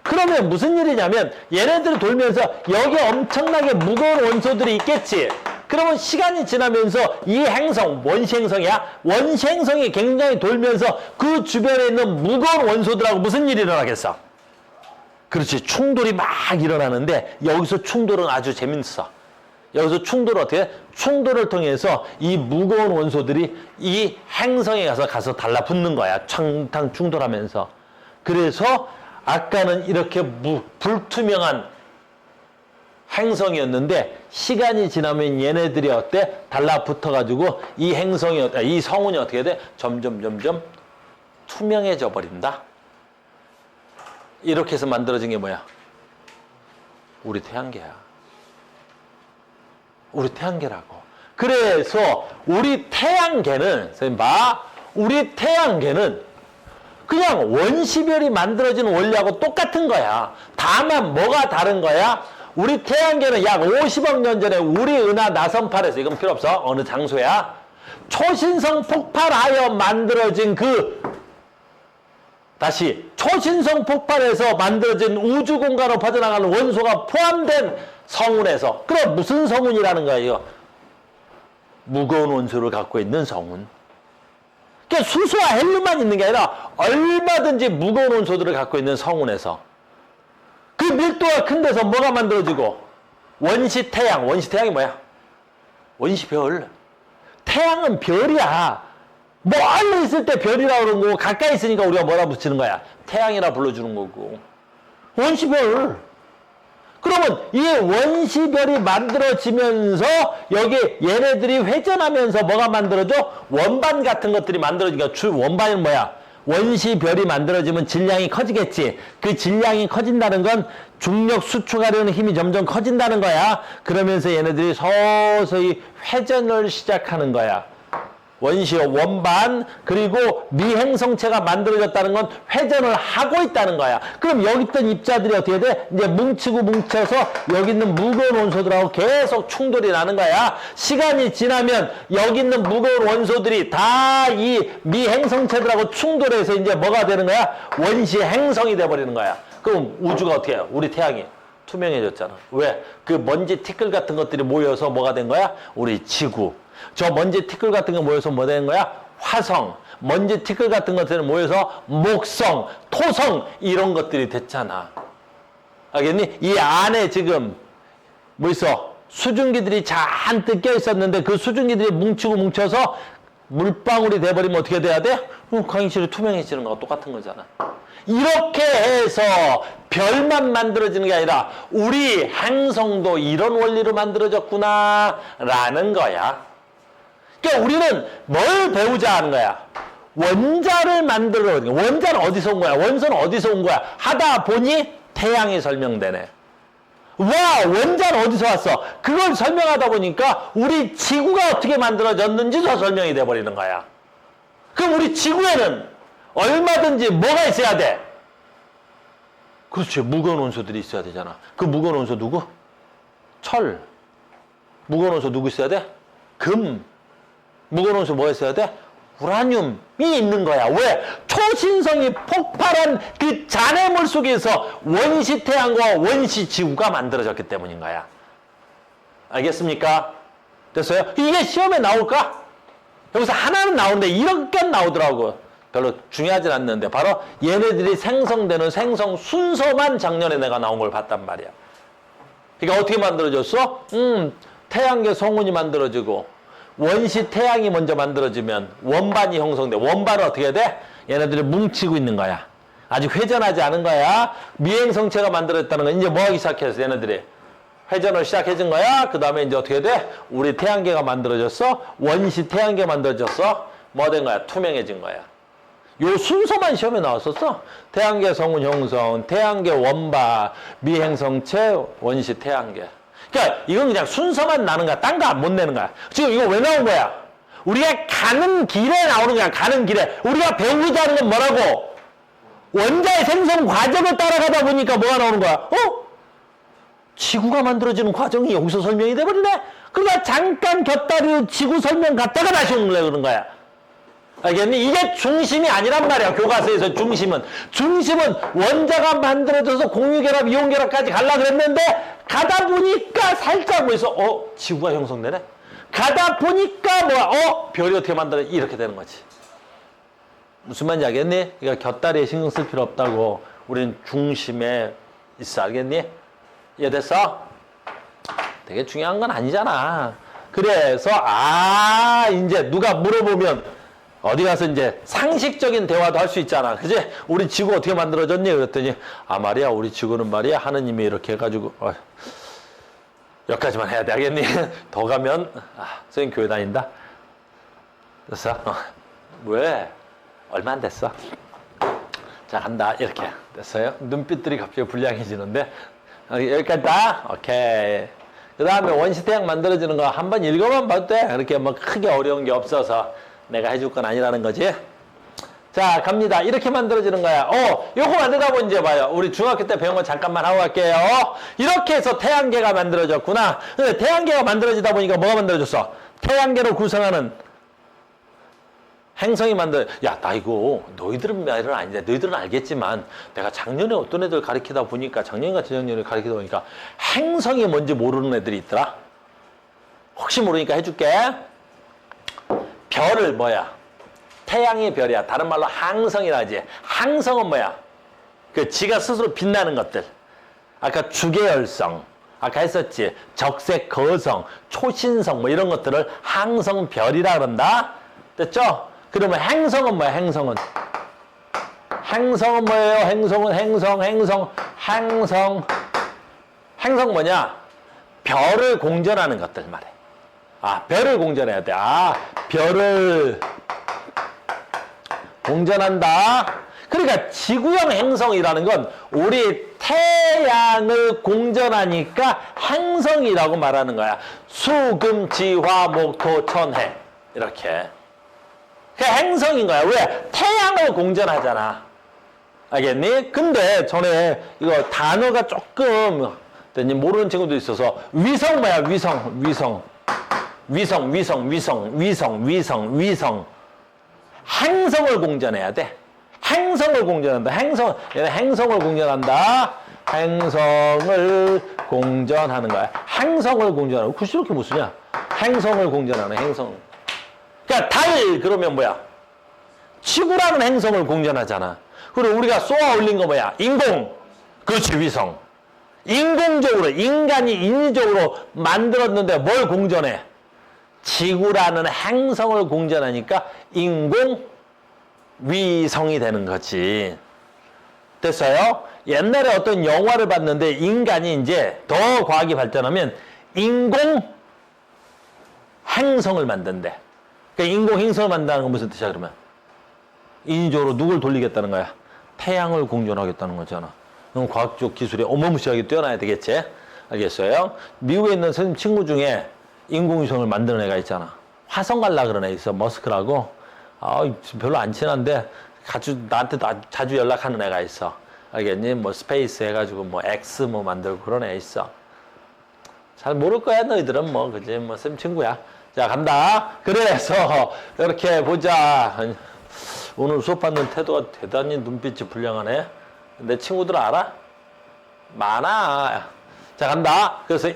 그러면 무슨 일이냐면 얘네들이 돌면서 여기 엄청나게 무거운 원소들이 있겠지. 그러면 시간이 지나면서 이 행성, 원시행성이야? 원시행성이 굉장히 돌면서 그 주변에 있는 무거운 원소들하고 무슨 일이 일어나겠어? 그렇지. 충돌이 막 일어나는데 여기서 충돌은 아주 재밌어. 여기서 충돌을 어떻게 해? 충돌을 통해서 이 무거운 원소들이 이 행성에 가서 달라붙는 거야. 탕탕 충돌하면서. 그래서 아까는 이렇게 불투명한 행성이었는데 시간이 지나면 얘네들이 어때? 달라붙어가지고 이 행성이 이 성운이 어떻게 돼? 점점 투명해져 버린다. 이렇게 해서 만들어진 게 뭐야? 우리 태양계야. 우리 태양계라고. 그래서 우리 태양계는 선생님 봐. 우리 태양계는 그냥 원시별이 만들어진 원리하고 똑같은 거야. 다만 뭐가 다른 거야? 우리 태양계는 약 50억 년 전에 우리 은하 나선팔에서, 이건 필요 없어. 어느 장소야. 초신성 폭발하여 만들어진 다시 초신성 폭발에서 만들어진 우주 공간으로 퍼져나가는 원소가 포함된 성운에서. 그럼 무슨 성운이라는 거야, 이거? 무거운 원소를 갖고 있는 성운. 그러니까 수소와 헬륨만 있는 게 아니라 얼마든지 무거운 원소들을 갖고 있는 성운에서. 그 밀도가 큰 데서 뭐가 만들어지고? 원시태양. 원시태양이 뭐야? 원시별. 태양은 별이야. 멀리 있을 때 별이라고 그러는 거고, 가까이 있으니까 우리가 뭐라 붙이는 거야? 태양이라 불러주는 거고. 원시별. 그러면 이 원시별이 만들어지면서 여기 얘네들이 회전하면서 뭐가 만들어져? 원반 같은 것들이 만들어지니까 원반은 뭐야? 원시별이 만들어지면 질량이 커지겠지. 그 질량이 커진다는 건 중력 수축하려는 힘이 점점 커진다는 거야. 그러면서 얘네들이 서서히 회전을 시작하는 거야. 원반, 그리고 미행성체가 만들어졌다는 건 회전을 하고 있다는 거야. 그럼 여기 있던 입자들이 어떻게 돼? 이제 뭉쳐서 여기 있는 무거운 원소들하고 계속 충돌이 나는 거야. 시간이 지나면 여기 있는 무거운 원소들이 다 이 미행성체들하고 충돌해서 이제 뭐가 되는 거야? 원시행성이 돼버리는 거야. 그럼 우주가 어떻게 해요? 우리 태양이 투명해졌잖아. 왜? 그 먼지 티끌 같은 것들이 모여서 뭐가 된 거야? 우리 지구. 저 먼지 티끌 같은 거 모여서 뭐 되는 거야? 화성. 먼지 티끌 같은 것들이 모여서 목성, 토성 이런 것들이 됐잖아. 알겠니? 이 안에 지금 뭐 있어? 수증기들이 잔뜩 껴 있었는데 그 수증기들이 뭉쳐서 물방울이 돼버리면 어떻게 돼야 돼? 강의실이 투명해지는 거와 똑같은 거잖아. 이렇게 해서 별만 만들어지는 게 아니라 우리 행성도 이런 원리로 만들어졌구나 라는 거야. 그러니까 우리는 뭘 배우자 하는 거야? 원자를 만들어. 원자는 어디서 온 거야? 원소는 어디서 온 거야? 하다 보니 태양이 설명되네. 와, 원자는 어디서 왔어? 그걸 설명하다 보니까 우리 지구가 어떻게 만들어졌는지도 설명이 돼버리는 거야. 그럼 우리 지구에는 얼마든지 뭐가 있어야 돼? 그렇지. 무거운 원소들이 있어야 되잖아. 그 무거운 원소 누구? 철. 무거운 원소 누구 있어야 돼? 금. 무거운 원소 뭐 있어야 돼? 우라늄이 있는 거야. 왜? 초신성이 폭발한 그 잔해물 속에서 원시태양과 원시지구가 만들어졌기 때문인 거야. 알겠습니까? 됐어요? 이게 시험에 나올까? 여기서 하나는 나오는데 이렇게 나오더라고. 별로 중요하진 않는데 바로 얘네들이 생성되는 생성 순서만 작년에 내가 나온 걸 봤단 말이야. 그러니까 어떻게 만들어졌어? 태양계 성운이 만들어지고 원시 태양이 먼저 만들어지면 원반이 형성돼. 원반은 어떻게 돼? 얘네들이 뭉치고 있는 거야. 아직 회전하지 않은 거야. 미행성체가 만들어졌다는 건 이제 뭐 하기 시작했어? 얘네들이 회전을 시작해준 거야. 그 다음에 이제 어떻게 돼? 우리 태양계가 만들어졌어. 원시 태양계 만들어졌어. 뭐 된 거야? 투명해진 거야. 요 순서만 시험에 나왔었어. 태양계 성운 형성, 태양계 원반, 미행성체, 원시 태양계. 그러니까 이건 그냥 순서만 나는 거야. 딴 거 못 내는 거야. 지금 이거 왜 나온 거야? 우리가 가는 길에 나오는 거야. 가는 길에. 우리가 배우고자 하는 건 뭐라고? 원자의 생성 과정을 따라가다 보니까 뭐가 나오는 거야? 지구가 만들어지는 과정이 여기서 설명이 돼버리네? 그러다 잠깐 곁다리로 지구 설명 갔다가 다시 오는 거야. 알겠니? 이게 중심이 아니란 말이야. 교과서에서 중심은 원자가 만들어져서 공유결합, 이온결합까지 가려고 그랬는데 가다 보니까 살짝 뭐 있어? 지구가 형성되네? 가다 보니까 뭐야? 별이 어떻게 만들어? 이렇게 되는 거지. 무슨 말인지 알겠니? 그러니까 곁다리에 신경 쓸 필요 없다고. 우리는 중심에 있어. 알겠니? 이해됐어? 되게 중요한 건 아니잖아. 그래서 이제 누가 물어보면 어디 가서 이제 상식적인 대화도 할 수 있잖아. 그지? 우리 지구 어떻게 만들어졌니? 그랬더니 말이야 우리 지구는 말이야 하느님이 이렇게 해가지고 여기까지만 해야 돼. 알겠니? 더 가면, 선생님 교회 다닌다? 됐어? 왜? 얼마 안 됐어? 자, 간다. 이렇게. 됐어요? 눈빛들이 갑자기 불량해지는데. 여기까지다? 오케이. 그 다음에 원시태양 만들어지는 거 한번 읽어만 봐도 돼. 그렇게 뭐 크게 어려운 게 없어서 내가 해줄 건 아니라는 거지. 자, 갑니다. 이렇게 만들어지는 거야. 요거 만들다 보면 이제 봐요. 우리 중학교 때 배운 거 잠깐만 하고 갈게요. 이렇게 해서 태양계가 만들어졌구나. 근데 태양계가 만들어지다 보니까 뭐가 만들어졌어? 태양계로 구성하는 행성이 야, 나 이거 너희들은 말은 아닌데 너희들은 알겠지만 내가 작년에 어떤 애들 가르치다 보니까 작년인가 재작년에 가르치다 보니까 행성이 뭔지 모르는 애들이 있더라. 혹시 모르니까 해줄게. 별을 뭐야? 태양의 별이야. 다른 말로 항성이라 하지. 항성은 뭐야? 그 지가 스스로 빛나는 것들. 아까 주계열성, 아까 했었지. 적색 거성, 초신성 뭐 이런 것들을 항성별이라 그런다. 됐죠? 그러면 행성은 뭐야? 행성은 뭐예요? 행성 뭐냐? 별을 공전하는 것들 말해. 별을 공전해야 돼. 별을 공전한다. 그러니까 지구형 행성이라는 건 우리 태양을 공전하니까 행성이라고 말하는 거야. 수, 금, 지, 화, 목, 토, 천, 해. 이렇게. 그게 행성인 거야. 왜? 태양을 공전하잖아. 알겠니? 근데 전에 이거 단어가 조금 모르는 친구도 있어서 위성 뭐야? 위성. 행성을 공전해야 돼. 행성을 공전한다. 행성을 공전한다. 행성을 공전하는 거야. 행성을 공전하는 거. 굳이 이렇게 못 쓰냐? 행성을 공전하는 행성. 그러니까 달 그러면 뭐야? 지구라는 행성을 공전하잖아. 그리고 우리가 쏘아 올린 거 뭐야? 인공. 그렇지, 위성. 인공적으로, 인위적으로 만들었는데 뭘 공전해? 지구라는 행성을 공전하니까 인공위성이 되는 거지. 됐어요? 옛날에 어떤 영화를 봤는데 인간이 이제 더 과학이 발전하면 인공행성을 만든대. 그러니까 인공행성을 만든다는 건 무슨 뜻이야, 그러면? 인위적으로 누굴 돌리겠다는 거야? 태양을 공전하겠다는 거잖아. 그럼 과학적 기술이 어마무시하게 뛰어나야 되겠지? 알겠어요? 미국에 있는 선생님 친구 중에 인공위성을 만드는 애가 있잖아. 화성 갈라 그런 애 있어. 머스크라고. 별로 안 친한데 나한테 자주 연락하는 애가 있어. 알겠니? 뭐 스페이스 해가지고 뭐 X 뭐 만들고 그런 애 있어. 잘 모를 거야 너희들은 뭐 그지? 뭐 쌤 친구야. 자, 간다. 그래서 이렇게 보자. 오늘 수업받는 태도가 대단히 눈빛이 불량하네. 내 친구들 알아? 많아. 자, 간다. 그래서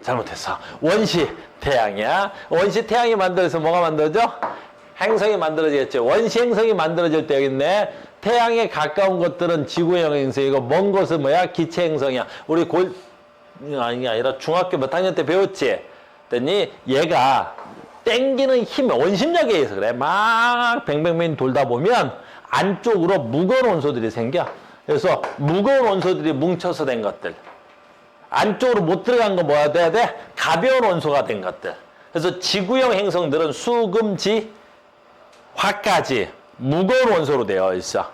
잘못했어. 원시 태양이야. 원시 태양이 만들어서 뭐가 만들어져? 행성이 만들어지겠죠. 원시 행성이 만들어질 때 여기 있네. 태양에 가까운 것들은 지구형 행성이고 먼 것은 뭐야? 기체 행성이야. 우리 아니라 중학교 몇 학년 때 배웠지? 그랬더니 얘가 땡기는 힘, 원심력에 의해서 그래. 막 뱅뱅뱅 돌다 보면 안쪽으로 무거운 원소들이 생겨. 그래서 무거운 원소들이 뭉쳐서 된 것들. 안쪽으로 못 들어간 거 뭐야 돼야 돼? 가벼운 원소가 된 것들. 그래서 지구형 행성들은 수, 금, 지, 화까지 무거운 원소로 되어 있어.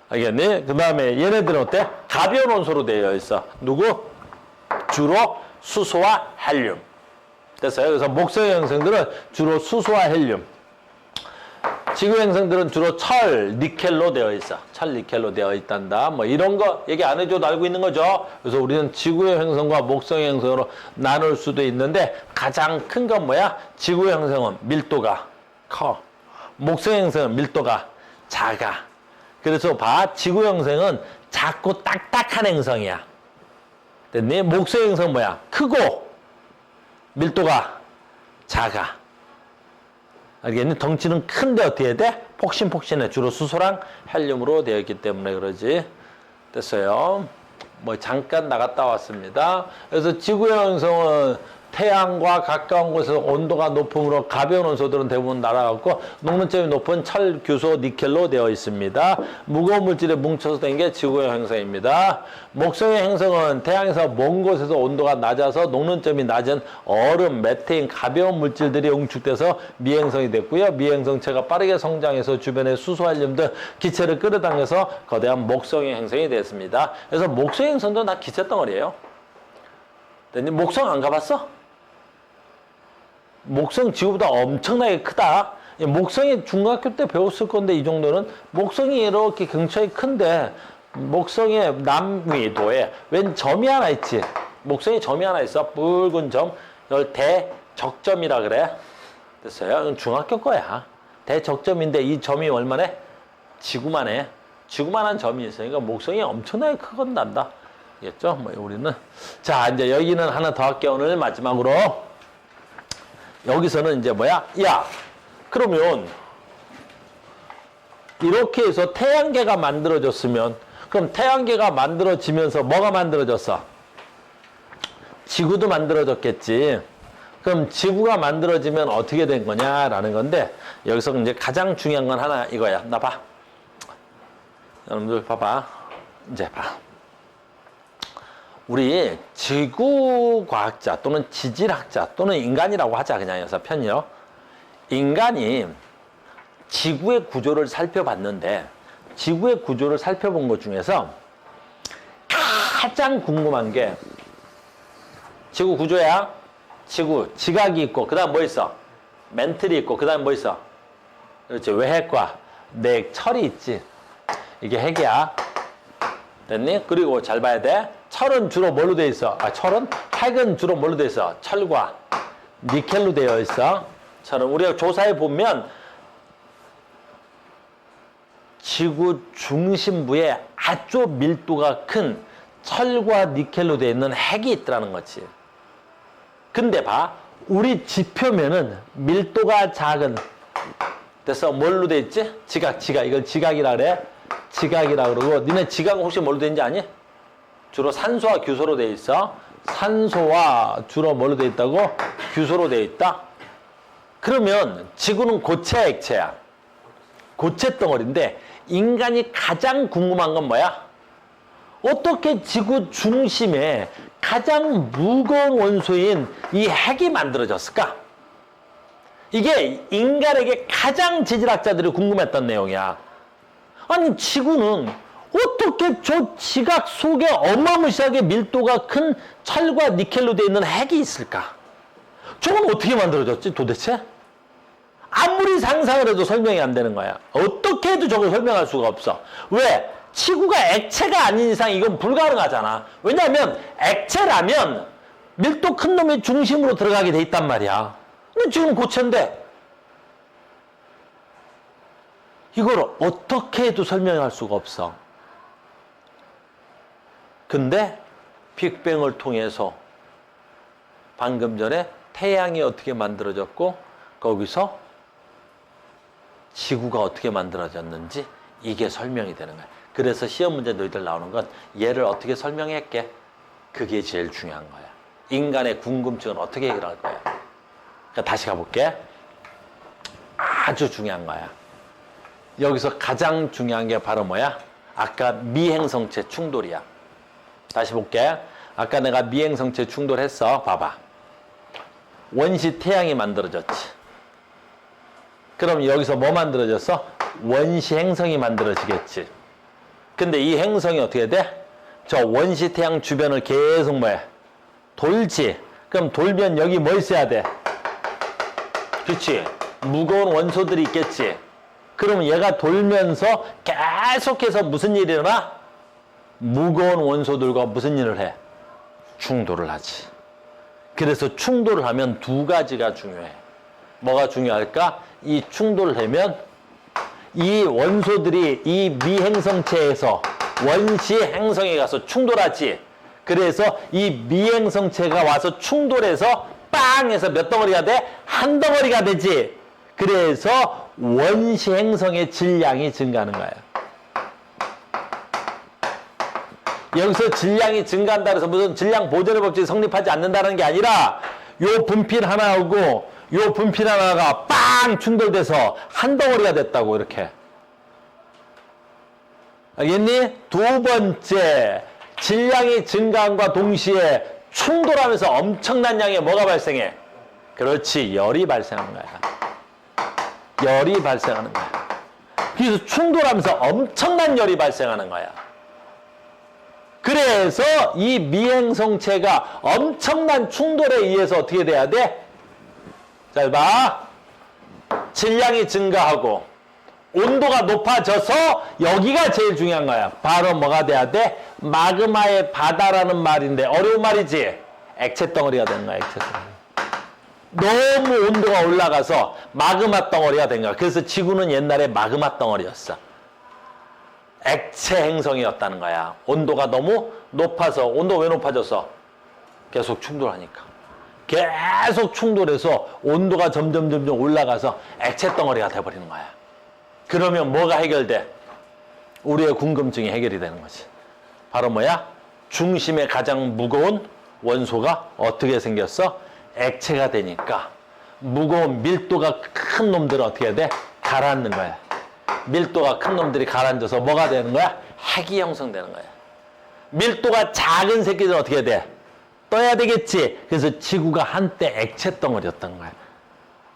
알겠니? 그 다음에 얘네들은 어때? 가벼운 원소로 되어 있어. 누구? 주로 수소와 헬륨. 됐어요? 그래서 목성형 행성들은 주로 수소와 헬륨. 지구 행성들은 주로 철, 니켈로 되어 있어. 철, 니켈로 되어 있단다. 뭐 이런 거 얘기 안 해줘도 알고 있는 거죠. 그래서 우리는 지구의 행성과 목성의 행성으로 나눌 수도 있는데 가장 큰 건 뭐야? 지구의 행성은 밀도가 커. 목성의 행성은 밀도가 작아. 그래서 봐. 지구의 행성은 작고 딱딱한 행성이야. 됐니? 목성의 행성은 뭐야? 크고 밀도가 작아. 알겠니? 덩치는 큰데 어떻게 해야 돼? 폭신폭신해. 주로 수소랑 헬륨으로 되어 있기 때문에 그러지. 됐어요. 뭐 잠깐 나갔다 왔습니다. 그래서 지구의 행성은 태양과 가까운 곳에서 온도가 높으므로 가벼운 원소들은 대부분 날아갔고 녹는점이 높은 철, 규소, 니켈로 되어 있습니다. 무거운 물질에 뭉쳐서 된 게 지구의 행성입니다. 목성의 행성은 태양에서 먼 곳에서 온도가 낮아서 녹는점이 낮은 얼음, 메테인, 가벼운 물질들이 응축돼서 미행성이 됐고요. 미행성체가 빠르게 성장해서 주변의 수소, 헬륨 등 기체를 끌어당겨서 거대한 목성의 행성이 됐습니다. 그래서 목성의 행성도 다 기체 덩어리예요. 목성 안 가봤어? 목성 지구보다 엄청나게 크다. 목성이 중학교 때 배웠을 건데 이 정도는 목성이 이렇게 굉장히 큰데 목성의 남위도에 웬 점이 하나 있지. 목성에 점이 하나 있어. 붉은 점. 이걸 대적점이라 그래. 됐어요? 이건 중학교 거야. 대적점인데 이 점이 얼마네? 지구만해. 지구만한 점이 있으니까 목성이 엄청나게 크건 난다. 알겠죠? 뭐 우리는 자 이제 여기는 하나 더 할게요. 오늘 마지막으로. 여기서는 이제 뭐야? 야, 그러면 이렇게 해서 태양계가 만들어졌으면 그럼 태양계가 만들어지면서 뭐가 만들어졌어? 지구도 만들어졌겠지. 그럼 지구가 만들어지면 어떻게 된 거냐라는 건데 여기서 이제 가장 중요한 건 하나 이거야. 나 봐. 여러분들 봐봐. 이제 봐. 우리 지구과학자 또는 지질학자 또는 인간이라고 하자 그냥 여기서 편이요. 인간이 지구의 구조를 살펴봤는데 지구의 구조를 살펴본 것 중에서 가장 궁금한 게 지구 구조야. 지구 지각이 있고 그 다음 뭐 있어? 멘틀이 있고 그 다음 뭐 있어? 그렇지. 외핵과 내핵, 철이 있지. 이게 핵이야. 됐니? 그리고 잘 봐야 돼. 철은 주로 뭘로 되어 있어? 핵은 주로 뭘로 되어 있어? 철과 니켈로 되어 있어. 철은 우리가 조사해 보면 지구 중심부에 아주 밀도가 큰 철과 니켈로 되어 있는 핵이 있더라는 거지. 근데 봐. 우리 지표면은 밀도가 작은 됐어. 뭘로 되어 있지? 지각. 이걸 지각이라 그래. 지각이라 그러고 니네 지각은 혹시 뭘로 되어 있는지 아니? 주로 산소와 규소로 되어 있어. 산소와 주로 뭘로 되어 있다고? 규소로 되어 있다. 그러면 지구는 고체야, 액체야? 고체 덩어리인데 인간이 가장 궁금한 건 뭐야? 어떻게 지구 중심에 가장 무거운 원소인 이 핵이 만들어졌을까? 이게 인간에게 가장 지질학자들이 궁금했던 내용이야. 아니 지구는 어떻게 저 지각 속에 어마무시하게 밀도가 큰 철과 니켈로 되어 있는 핵이 있을까? 저건 어떻게 만들어졌지 도대체? 아무리 상상을 해도 설명이 안 되는 거야. 어떻게 해도 저걸 설명할 수가 없어. 왜? 지구가 액체가 아닌 이상 이건 불가능하잖아. 왜냐하면 액체라면 밀도 큰 놈이 중심으로 들어가게 돼 있단 말이야. 근데 지금 고체인데 이걸 어떻게 해도 설명할 수가 없어. 근데 빅뱅을 통해서 방금 전에 태양이 어떻게 만들어졌고 거기서 지구가 어떻게 만들어졌는지 이게 설명이 되는 거야. 그래서 시험 문제 너희들 나오는 건 얘를 어떻게 설명할게? 그게 제일 중요한 거야. 인간의 궁금증은 어떻게 해결할 거야? 그러니까 다시 가볼게. 아주 중요한 거야. 여기서 가장 중요한 게 바로 뭐야? 아까 미행성체 충돌이야. 다시 볼게. 아까 내가 미행성체 충돌했어. 봐봐. 원시 태양이 만들어졌지. 그럼 여기서 뭐 만들어졌어? 원시 행성이 만들어지겠지. 근데 이 행성이 어떻게 돼? 저 원시 태양 주변을 계속 뭐해? 돌지. 그럼 돌면 여기 뭐 있어야 돼? 그렇지. 무거운 원소들이 있겠지. 그럼 얘가 돌면서 계속해서 무슨 일이 일어나? 무거운 원소들과 무슨 일을 해? 충돌을 하지. 그래서 충돌을 하면 두 가지가 중요해. 뭐가 중요할까? 이 충돌을 하면 이 원소들이 이 미행성체에서 원시 행성에 가서 충돌하지. 그래서 이 미행성체가 와서 충돌해서 빵 해서 몇 덩어리가 돼? 한 덩어리가 되지. 그래서 원시 행성의 질량이 증가하는 거예요. 여기서 질량이 증가한다 해서 무슨 질량 보존의 법칙이 성립하지 않는다는 게 아니라 요 분필 하나하고 요 분필 하나가 빵 충돌돼서 한 덩어리가 됐다고 이렇게. 알겠니? 두 번째, 질량이 증가함과 동시에 충돌하면서 엄청난 양의 뭐가 발생해? 그렇지, 열이 발생하는 거야. 열이 발생하는 거야. 그래서 충돌하면서 엄청난 열이 발생하는 거야. 그래서 이 미행성체가 엄청난 충돌에 의해서 어떻게 돼야 돼? 잘 봐. 질량이 증가하고 온도가 높아져서 여기가 제일 중요한 거야. 바로 뭐가 돼야 돼? 마그마의 바다라는 말인데 어려운 말이지? 액체 덩어리가 되는 거야. 액체 덩어리. 너무 온도가 올라가서 마그마 덩어리가 된 거야. 그래서 지구는 옛날에 마그마 덩어리였어. 액체 행성이었다는 거야. 온도가 너무 높아서. 온도 왜 높아졌어? 계속 충돌하니까. 계속 충돌해서 온도가 점점 올라가서 액체 덩어리가 돼버리는 거야. 그러면 뭐가 해결돼? 우리의 궁금증이 해결이 되는 거지. 바로 뭐야? 중심에 가장 무거운 원소가 어떻게 생겼어? 액체가 되니까 무거운 밀도가 큰 놈들은 어떻게 돼? 가라앉는 거야. 밀도가 큰 놈들이 가라앉아서 뭐가 되는 거야? 핵이 형성되는 거야. 밀도가 작은 새끼들은 어떻게 돼? 떠야 되겠지. 그래서 지구가 한때 액체 덩어리였던 거야.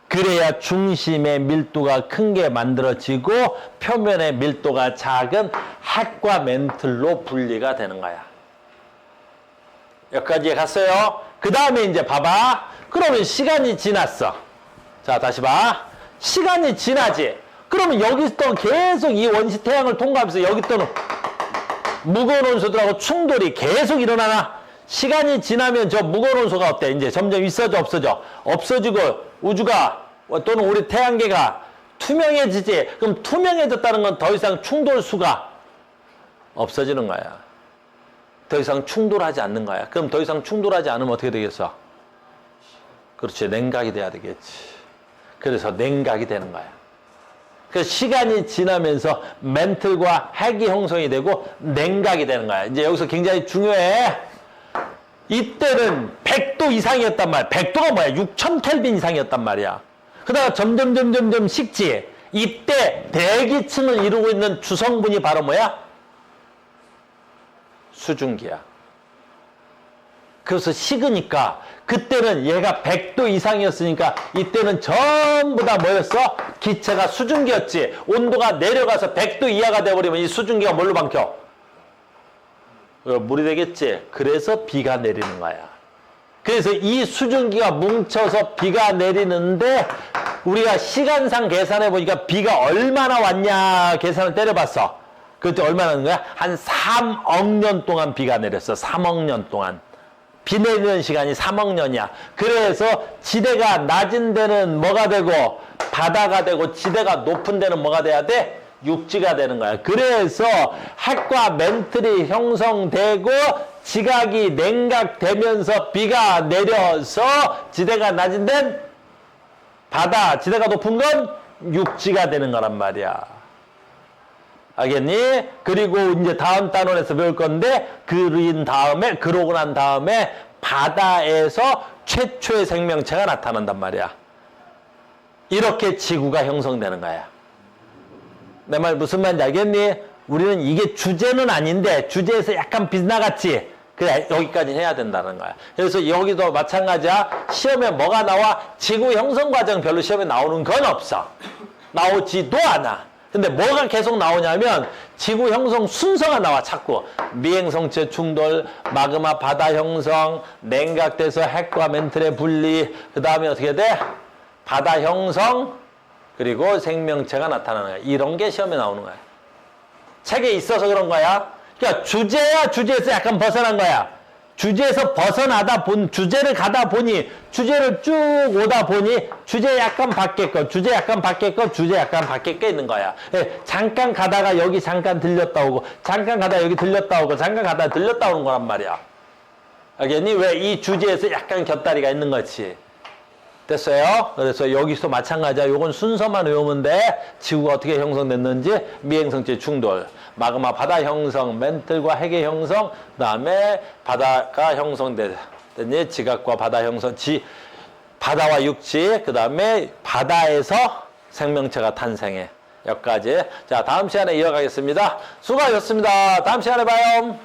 그래야 중심의 밀도가 큰 게 만들어지고 표면의 밀도가 작은 핵과 멘틀로 분리가 되는 거야. 여기까지 갔어요. 그 다음에 이제 봐봐. 그러면 시간이 지났어. 자, 다시 봐. 시간이 지나지. 그러면 여기서 또 계속 이 원시 태양을 통과하면서 여기 또는 무거운 원소들하고 충돌이 계속 일어나나? 시간이 지나면 저 무거운 원소가 어때? 이제 점점 있어져, 없어져? 없어지고 우주가 또는 우리 태양계가 투명해지지. 그럼 투명해졌다는 건 더 이상 충돌수가 없어지는 거야. 더 이상 충돌하지 않는 거야. 그럼 더 이상 충돌하지 않으면 어떻게 되겠어? 그렇지, 냉각이 돼야 되겠지. 그래서 냉각이 되는 거야. 그래서 시간이 지나면서 멘틀과 핵이 형성이 되고 냉각이 되는 거야. 이제 여기서 굉장히 중요해. 이때는 100도 이상이었단 말이야. 100도가 뭐야? 6000 켈빈 이상이었단 말이야. 그러다가 점점 식지. 이때 대기층을 이루고 있는 주성분이 바로 뭐야? 수증기야. 그래서 식으니까 그때는 얘가 100도 이상이었으니까 이때는 전부 다 뭐였어? 기체가 수증기였지. 온도가 내려가서 100도 이하가 돼버리면 이 수증기가 뭘로 방켜? 물이 되겠지. 그래서 비가 내리는 거야. 그래서 이 수증기가 뭉쳐서 비가 내리는데 우리가 시간상 계산해 보니까 비가 얼마나 왔냐 계산을 때려봤어. 그때 얼마나 하는 거야? 한 3억 년 동안 비가 내렸어. 3억 년 동안. 비 내리는 시간이 3억 년이야. 그래서 지대가 낮은 데는 뭐가 되고 바다가 되고 지대가 높은 데는 뭐가 돼야 돼? 육지가 되는 거야. 그래서 핵과 멘틀이 형성되고 지각이 냉각되면서 비가 내려서 지대가 낮은 데는 바다, 지대가 높은 건 육지가 되는 거란 말이야. 알겠니? 그리고 이제 다음 단원에서 배울 건데 그러고 난 다음에 바다에서 최초의 생명체가 나타난단 말이야. 이렇게 지구가 형성되는 거야. 내 말 무슨 말인지 알겠니? 우리는 이게 주제는 아닌데 주제에서 약간 빗나갔지. 그래, 여기까지 해야 된다는 거야. 그래서 여기도 마찬가지야. 시험에 뭐가 나와? 지구 형성 과정 별로 시험에 나오는 건 없어. 나오지도 않아. 근데 뭐가 계속 나오냐면 지구 형성 순서가 나와 자꾸. 미행성체 충돌, 마그마 바다 형성, 냉각돼서 핵과 멘틀의 분리, 그 다음에 어떻게 돼? 바다 형성, 그리고 생명체가 나타나는 거야. 이런 게 시험에 나오는 거야. 책에 있어서 그런 거야. 그러니까 주제야 주제에서 약간 벗어난 거야. 주제에서 주제를 가다 보니, 주제를 쭉 오다 보니, 주제 약간 밖에 거, 주제 약간 밖에 거, 주제 약간 밖에 거 있는 거야. 예, 잠깐 가다가 여기 잠깐 들렸다 오고, 잠깐 가다가 여기 들렸다 오고, 잠깐 가다가 들렸다 오는 거란 말이야. 알겠니? 왜 이 주제에서 약간 곁다리가 있는 거지. 됐어요? 그래서 여기서 마찬가지야. 요건 순서만 외우면 돼. 지구가 어떻게 형성됐는지, 미행성체 충돌, 마그마 바다 형성, 멘틀과 핵의 형성, 그 다음에 바다가 형성됐니? 지각과 바다 형성, 바다와 육지, 그 다음에 바다에서 생명체가 탄생해. 여기까지. 자, 다음 시간에 이어가겠습니다. 수고하셨습니다. 다음 시간에 봐요.